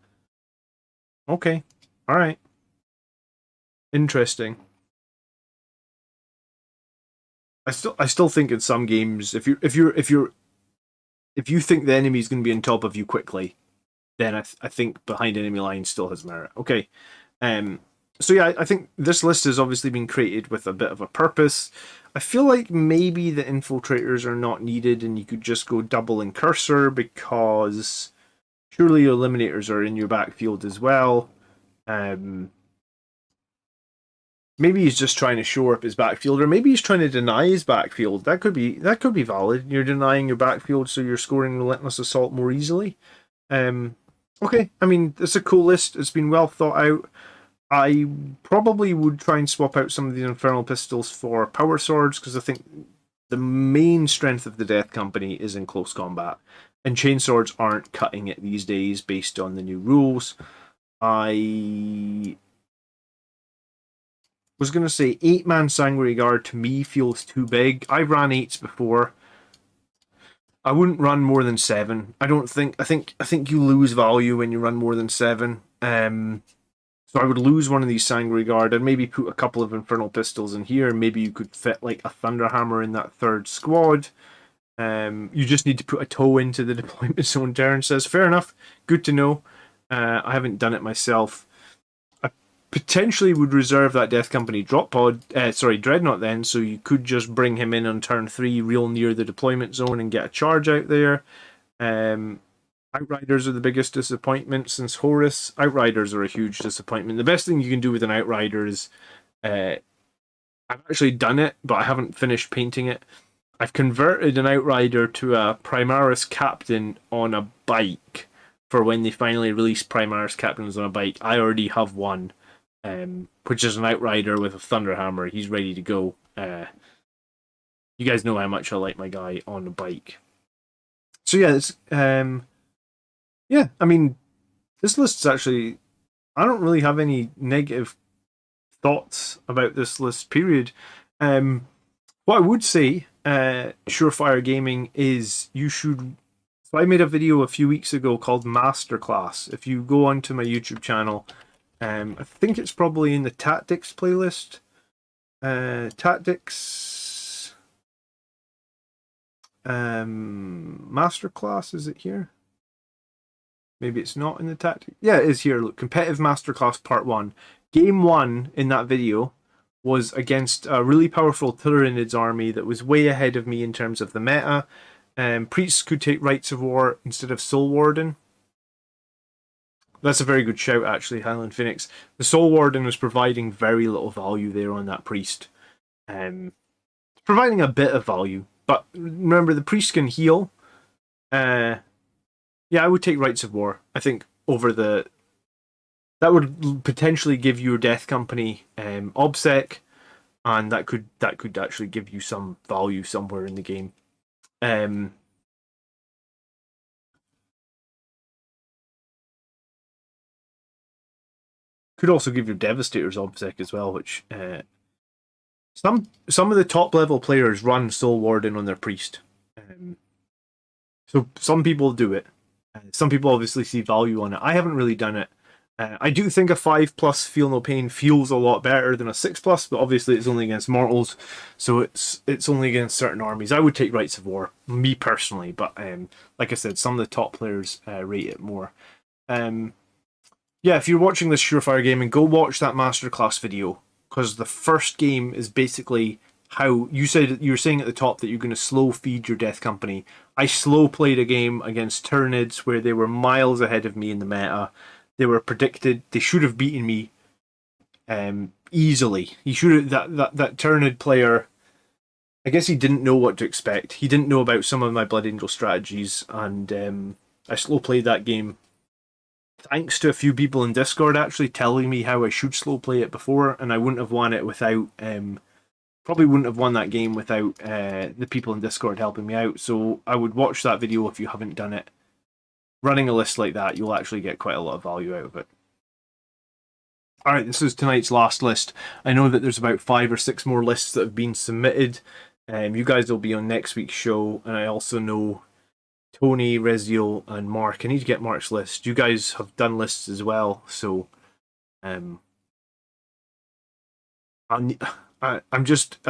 Okay, all right. Interesting. I still think in some games if you think the enemy is going to be on top of you quickly, then I think behind enemy lines still has merit. Okay. So yeah, I think this list has obviously been created with a bit of a purpose. I feel like maybe the infiltrators are not needed and you could just go double in cursor because surely your eliminators are in your backfield as well. Maybe he's just trying to shore up his backfield, or maybe he's trying to deny his backfield. That could be valid. You're denying your backfield, so you're scoring Relentless Assault more easily. Okay, I mean, it's a cool list. It's been well thought out. I probably would try and swap out some of the Infernal Pistols for Power Swords, because I think the main strength of the Death Company is in close combat. And Chainswords aren't cutting it these days based on the new rules. I was going to say 8-man Sangri Guard to me feels too big. I've ran 8s before. I wouldn't run more than 7. I think you lose value when you run more than 7. So I would lose one of these Sangri Guard and maybe put a couple of Infernal Pistols in here. Maybe you could fit like a Thunderhammer in that 3rd squad. You just need to put a toe into the deployment zone. Darren says, fair enough. Good to know. I haven't done it myself. I potentially would reserve that Death Company Dreadnought then, so you could just bring him in on turn 3 real near the deployment zone and get a charge out there. Outriders are the biggest disappointment since Horus. Outriders are a huge disappointment. The best thing you can do with an Outrider is I've actually done it, but I haven't finished painting it. I've converted an Outrider to a Primaris Captain on a bike for when they finally release Primaris Captains on a bike. I already have one, which is an Outrider with a Thunderhammer. He's ready to go. You guys know how much I like my guy on a bike. So yeah, it's yeah, I mean, this list's actually, I don't really have any negative thoughts about this list, period. What I would say, Surefire Gaming, is you should. So I made a video a few weeks ago called Masterclass. If you go onto my YouTube channel, I think it's probably in the Tactics playlist. Tactics. Masterclass, is it here? Maybe it's not in the tactic. Yeah, it is here. Look, Competitive Masterclass Part 1. Game 1 in that video was against a really powerful Tyranids army that was way ahead of me in terms of the meta. Priests could take Rites of War instead of Soul Warden. That's a very good shout, actually, Highland Phoenix. The Soul Warden was providing very little value there on that Priest. Providing a bit of value. But remember, the Priest can heal. Yeah, I would take Rites of War. I think over the... That would potentially give your Death Company OBSEC, and that could actually give you some value somewhere in the game. Could also give your Devastator's obsec as well, which some of the top level players run Soul Warden on their priest. So some people do it. Some people obviously see value on it. I haven't really done it. I do think a 5+ Feel No Pain feels a lot better than a 6+, but obviously it's only against mortals, so it's only against certain armies. I would take Rites of War, me personally, but like I said, some of the top players rate it more. Yeah, if you're watching this Surefire Gaming, go watch that masterclass video, because the first game is basically how you were saying at the top that you're going to slow feed your Death Company. I slow played a game against Tyranids where they were miles ahead of me in the meta. They were predicted. They should have beaten me easily. He should have that Tyranid player. I guess he didn't know what to expect. He didn't know about some of my Blood Angel strategies, and I slow played that game. Thanks to a few people in Discord actually telling me how I should slow play it before, and I wouldn't have won it without. Probably wouldn't have won that game without the people in Discord helping me out. So I would watch that video if you haven't done it. Running a list like that, you'll actually get quite a lot of value out of it. Alright, this is tonight's last list. I know that there's about 5 or 6 more lists that have been submitted. You guys will be on next week's show, and I also know Tony, Reziel, and Mark. I need to get Mark's list. You guys have done lists as well, so I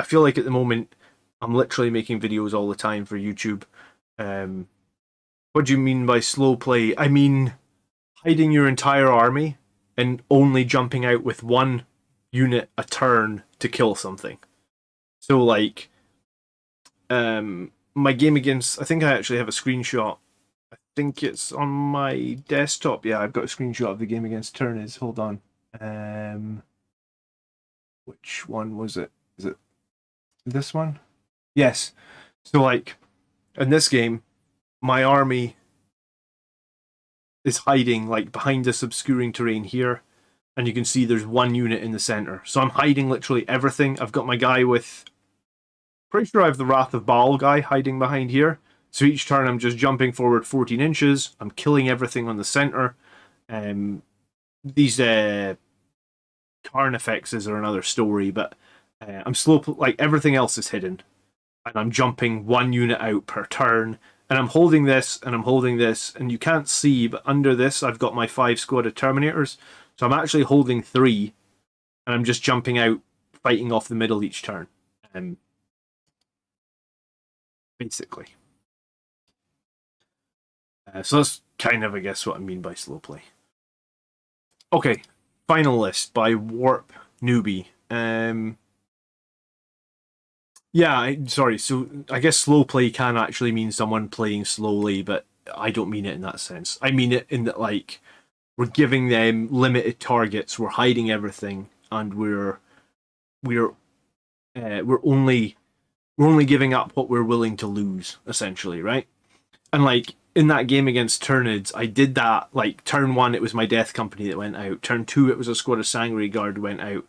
feel like at the moment I'm literally making videos all the time for YouTube. What do you mean by slow play? I mean hiding your entire army and only jumping out with one unit a turn to kill something. So like my game against, I think I actually have a screenshot. I think it's on my desktop. Yeah, I've got a screenshot of the game against Tyranids. Hold on. Which one was it? Is it this one? Yes. So like in this game, my army is hiding like behind this obscuring terrain here, and you can see there's one unit in the center. So I'm hiding literally everything. I've got my guy with, pretty sure I have the Wrath of Baal guy hiding behind here. So each turn I'm just jumping forward 14 inches. I'm killing everything on the center. These Carnifexes are another story, but I'm slow, like everything else is hidden. And I'm jumping one unit out per turn. And I'm holding this, and I'm holding this, and you can't see, but under this I've got my 5 squad of Terminators. So I'm actually holding 3, and I'm just jumping out, fighting off the middle each turn. Basically. So that's kind of, I guess, what I mean by slow play. Okay, final list by Warp Newbie. Yeah, sorry. So I guess slow play can actually mean someone playing slowly, but I don't mean it in that sense. I mean it in that, like, we're giving them limited targets, we're hiding everything, and we're only giving up what we're willing to lose, essentially, right? And like in that game against Tyranids, I did that. Like turn 1, it was my Death Company that went out. Turn 2, it was a squad of Sangri Guard went out,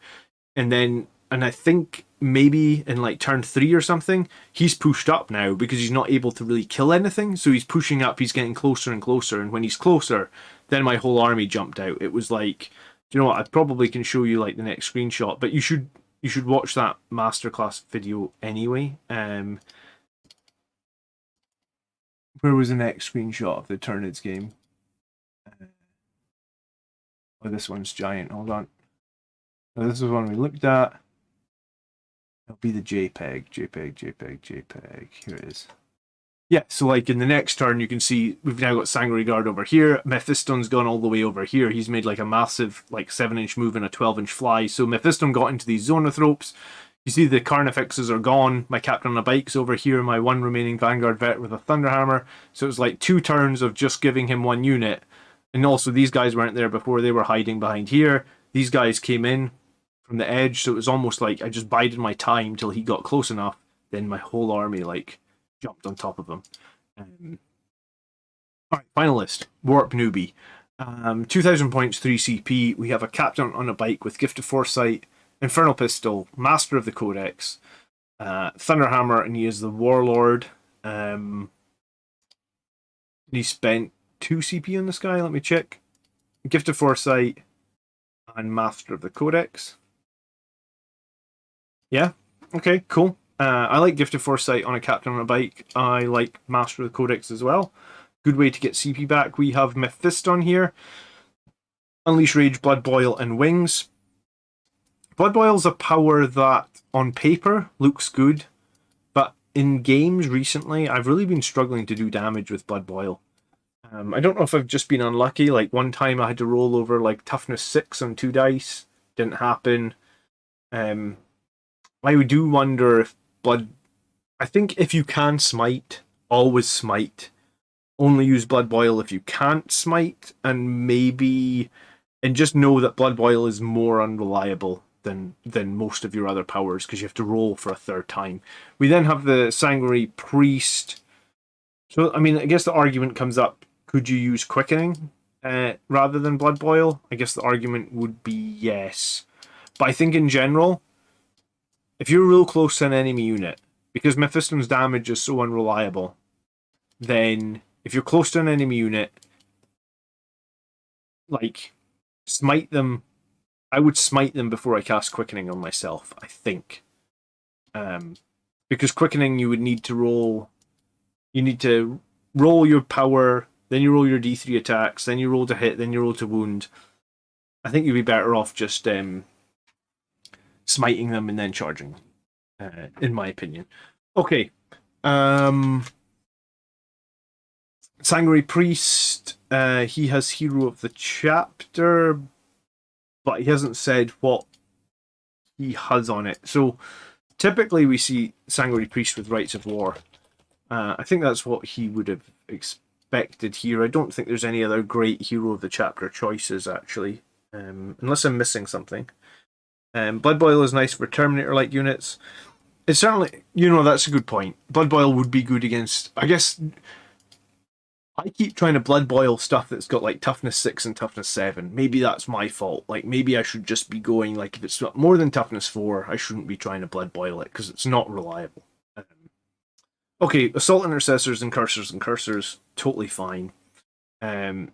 and I think maybe in like turn 3 or something, he's pushed up now because he's not able to really kill anything. So he's pushing up, he's getting closer and closer. And when he's closer, then my whole army jumped out. It was like, you know what? I probably can show you like the next screenshot, but you should watch that masterclass video anyway. Where was the next screenshot of the Tyranids game? Oh, this one's giant. Hold on. Oh, this is one we looked at. It'll be the JPEG. Here it is. Yeah, so like in the next turn, you can see we've now got Sangri Guard over here. Mephiston's gone all the way over here. He's made like a massive like 7-inch move and a 12-inch fly. So Mephiston got into these Zonothropes. You see the Carnifexes are gone. My Captain on a Bike's over here. My one remaining Vanguard Vet with a Thunderhammer. So it was like 2 turns of just giving him 1 unit. And also these guys weren't there before. They were hiding behind here. These guys came in from the edge. So it was almost like I just bided my time till he got close enough. Then my whole army like jumped on top of him. Alright, final list. Warp Newbie. 2,000 points, 3 CP. We have a Captain on a Bike with Gift of Foresight, Infernal Pistol, Master of the Codex, Thunderhammer, and he is the Warlord. He spent 2 CP on this guy. Let me check. Gift of Foresight. and Master of the Codex. Yeah, okay, cool. I like Gift of Foresight on a captain on a bike. I like Master of the Codex as well. Good way to get CP back. We have Mephiston here. Unleash Rage, Blood Boil, and Wings. Blood Boil's a power that, on paper, looks good, but in games recently, I've really been struggling to do damage with Blood Boil. I don't know if I've just been unlucky. Like, one time I had to roll over, like, toughness 6 on 2 dice. Didn't happen. I do wonder if Blood... I think if you can smite, always smite. Only use Blood Boil if you can't smite, and maybe... And just know that Blood Boil is more unreliable than most of your other powers, because you have to roll for a third time. We then have the Sangri Priest. So, I mean, I guess the argument comes up, could you use Quickening rather than Blood Boil? I guess the argument would be yes. But I think in general, if you're real close to an enemy unit, because Mephiston's damage is so unreliable, then if you're close to an enemy unit, like, smite them. I would smite them before I cast Quickening on myself, I think. Because Quickening, you would need to roll... You need to roll your power, then you roll your D3 attacks, then you roll to hit, then you roll to wound. I think you'd be better off just smiting them and then charging, in my opinion. Okay. Sangri Priest, he has Hero of the Chapter, but he hasn't said what he has on it. So typically we see Sangri Priest with Rites of War. I think that's what he would have expected here. I don't think there's any other great Hero of the Chapter choices, actually, unless I'm missing something. Blood Boil is nice for Terminator-like units. It's certainly, that's a good point. Blood Boil would be good against, I guess... I keep trying to Blood Boil stuff that's got like toughness 6 and toughness 7. Maybe that's my fault. Like, maybe I should just be going, like, if it's more than toughness 4, I shouldn't be trying to Blood Boil it, because it's not reliable. Okay, Assault Intercessors and Cursors, totally fine. The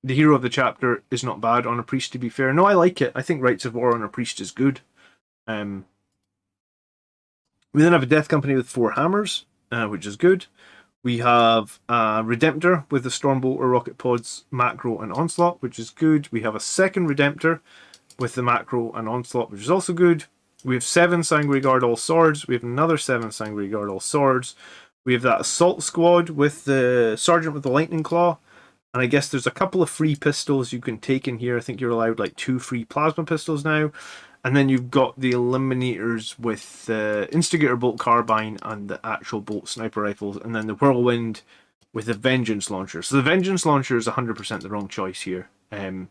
Hero of the Chapter is not bad on a Priest, to be fair. No, I like it. I think Rites of War on a Priest is good. We then have a Death Company with 4 hammers, which is good. We have a Redemptor with the Stormbolt or Rocket Pods, Macro, and Onslaught, which is good. We have a second Redemptor with the Macro and Onslaught, which is also good. We have 7 Sangri Guard All Swords. We have another 7 Sangri Guard All Swords. We have that Assault Squad with the Sergeant with the Lightning Claw. And I guess there's a couple of free pistols you can take in here. I think you're allowed like 2 free plasma pistols now. And then you've got the Eliminators with the Instigator Bolt Carbine and the actual Bolt Sniper Rifles. And then the Whirlwind with the Vengeance Launcher. So the Vengeance Launcher is 100% the wrong choice here. The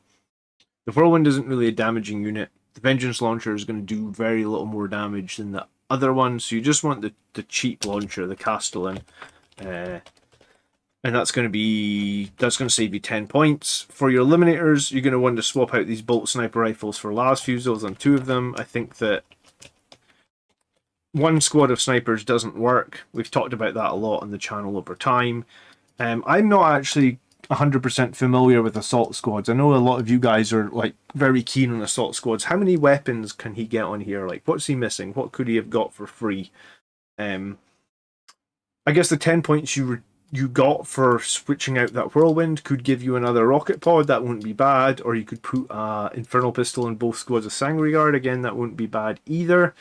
Whirlwind isn't really a damaging unit. The Vengeance Launcher is going to do very little more damage than the other one. So you just want the cheap launcher, the Castellan. And that's going to save you 10 points. For your Eliminators, you're going to want to swap out these Bolt Sniper Rifles for Las Fusils on 2 of them. I think that 1 squad of snipers doesn't work. We've talked about that a lot on the channel over time. I'm not actually 100% familiar with Assault Squads. I know a lot of you guys are like very keen on Assault Squads. How many weapons can he get on here? Like, what's he missing? What could he have got for free? I guess the 10 points you got for switching out that Whirlwind could give you another Rocket Pod. That wouldn't be bad. Or you could put Infernal Pistol in both squads of Sangri Guard. Again, that wouldn't be bad either.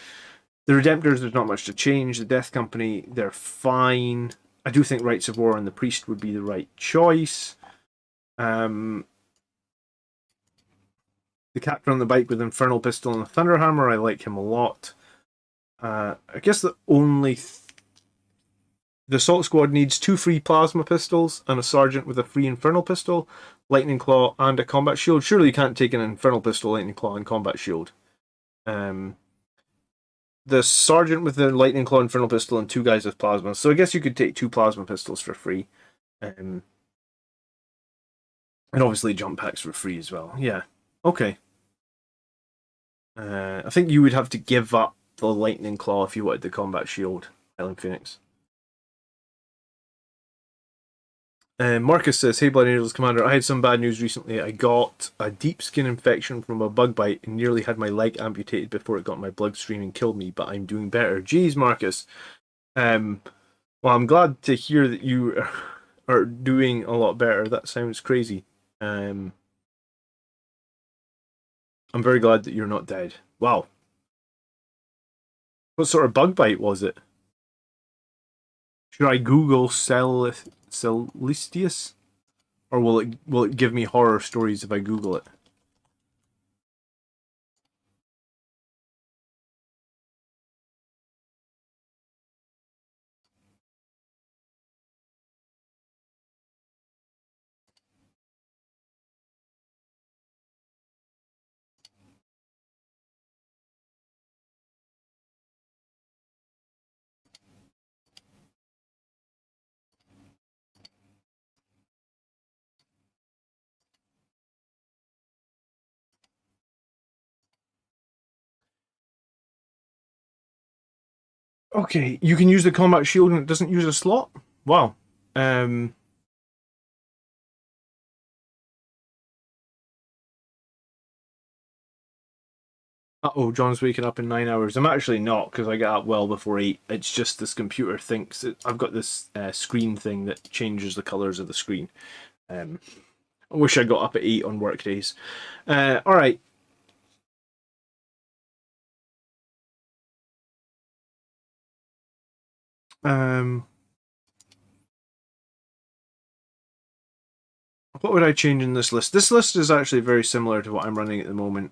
The Redemptors, there's not much to change. The Death Company, they're fine. I do think Rites of War and the Priest would be the right choice. The Captain on the Bike with Infernal Pistol and the Thunderhammer, I like him a lot. I guess the only... The Assault Squad needs 2 free Plasma Pistols and a Sergeant with a free Infernal Pistol, Lightning Claw, and a Combat Shield. Surely you can't take an Infernal Pistol, Lightning Claw, and Combat Shield. The Sergeant with the Lightning Claw, Infernal Pistol, and 2 guys with Plasma. So I guess you could take 2 Plasma Pistols for free. And obviously jump packs for free as well. Yeah. Okay. I think you would have to give up the Lightning Claw if you wanted the Combat Shield, Island Phoenix. Marcus says, "Hey, Blood Angels Commander, I had some bad news recently. I got a deep skin infection from a bug bite and nearly had my leg amputated before it got my bloodstream and killed me, but I'm doing better." Jeez, Marcus. Well, I'm glad to hear that you are doing a lot better. That sounds crazy. I'm very glad that you're not dead. Wow. What sort of bug bite was it? Should I Google Celestius? Or will it give me horror stories if I Google it? Okay, you can use the combat shield and it doesn't use a slot? Wow. Uh-oh, John's waking up in 9 hours. I'm actually not, because I get up well before 8. It's just this computer thinks I've got this screen thing that changes the colours of the screen. I wish I got up at 8 on work days. Alright. What would I change in this list? This list is actually very similar to what I'm running at the moment.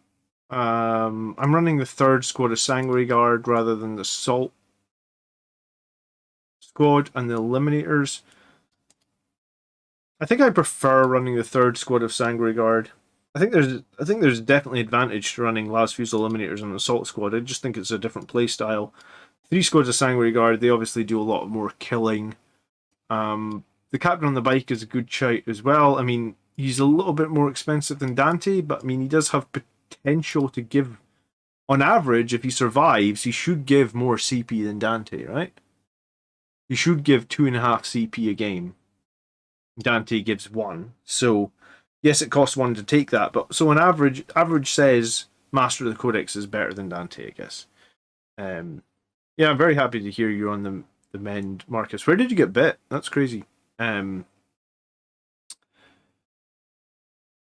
I'm running the third squad of Sangri Guard rather than the Salt squad and the Eliminators. I think I prefer running the third squad of Sangri Guard. I think there's definitely advantage to running Last Fuse Eliminators and the Assault Squad. I just think it's a different playstyle. 3 squads of Sangri Guard, they obviously do a lot more killing. The Captain on the Bike is a good shout as well. I mean, he's a little bit more expensive than Dante, but I mean, he does have potential to give, on average, if he survives, he should give more CP than Dante, right? He should give 2.5 CP a game. Dante gives 1. So, yes, it costs 1 to take that, but so on average says Master of the Codex is better than Dante, I guess. Yeah, I'm very happy to hear you're on the mend, Marcus. Where did you get bit? That's crazy.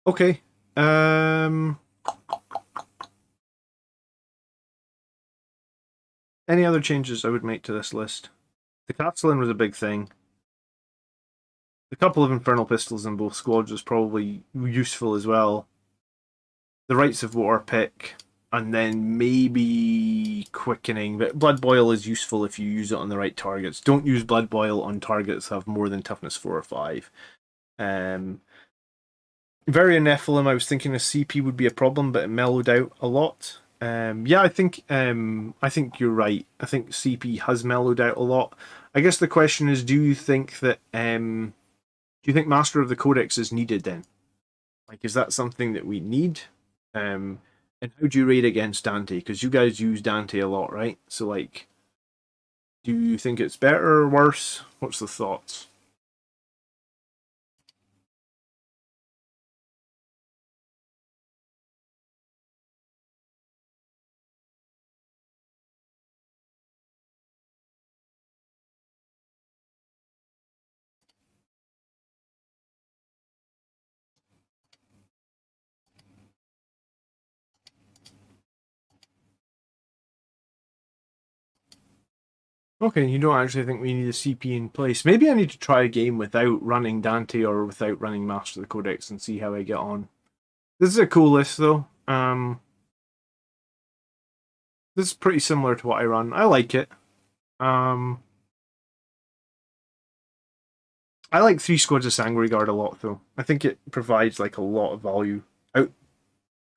Okay. Any other changes I would make to this list? The Castellan was a big thing. A couple of Infernal Pistols in both squads was probably useful as well. The Rites of War pick, and then maybe Quickening. But Blood Boil is useful if you use it on the right targets. Don't use Blood Boil on targets that have more than toughness 4 or 5. Very Nephilim, I was thinking a CP would be a problem, but it mellowed out a lot. Yeah, I think you're right. I think CP has mellowed out a lot. I guess the question is, do you think that do you think Master of the Codex is needed then? Like, is that something that we need? And how do you rate against Dante? Because you guys use Dante a lot, right? So, like, do you think it's better or worse? What's the thoughts? Okay, you don't actually think we need a CP in place. Maybe I need to try a game without running Dante or without running Master of the Codex and see how I get on. This is a cool list, though. This is pretty similar to what I run. I like it. I like 3 squads of Sangri Guard a lot, though. I think it provides like a lot of value.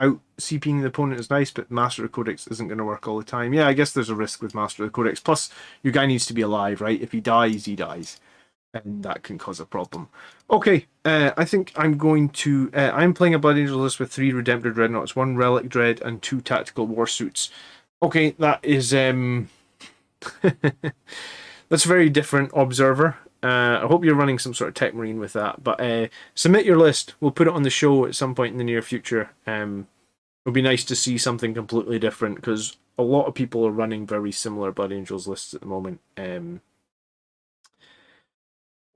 Out CPing the opponent is nice, but Master of the Codex isn't going to work all the time. Yeah, I guess there's a risk with Master of the Codex. Plus, your guy needs to be alive, right? If he dies, he dies. And that can cause a problem. Okay, I think I'm going to... I'm playing a Blood Angel list with 3 Redemptor Dreadnoughts, 1 Relic Dread, and 2 Tactical War Suits. Okay, that is... that's very different, Observer. I hope you're running some sort of Tech Marine with that. But submit your list. We'll put it on the show at some point in the near future. It'll be nice to see something completely different because a lot of people are running very similar Blood Angels lists at the moment.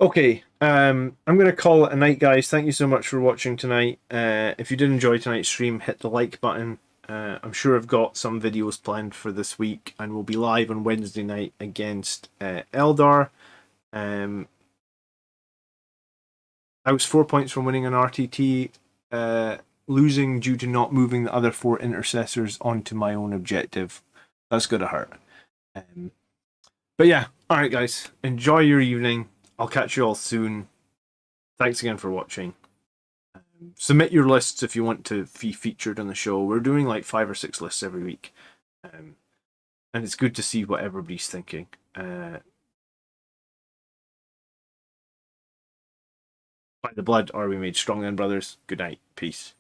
Okay, I'm going to call it a night, guys. Thank you so much for watching tonight. If you did enjoy tonight's stream, hit the like button. I'm sure I've got some videos planned for this week, and we'll be live on Wednesday night against Eldar. I was 4 points from winning an RTT, losing due to not moving the other 4 intercessors onto my own objective. That's going to hurt. But yeah, alright guys, enjoy your evening. I'll catch you all soon. Thanks again for watching. Submit your lists if you want to be featured on the show. We're doing like 5 or 6 lists every week. And it's good to see what everybody's thinking. By the blood are we made strong then, brothers. Good night. Peace.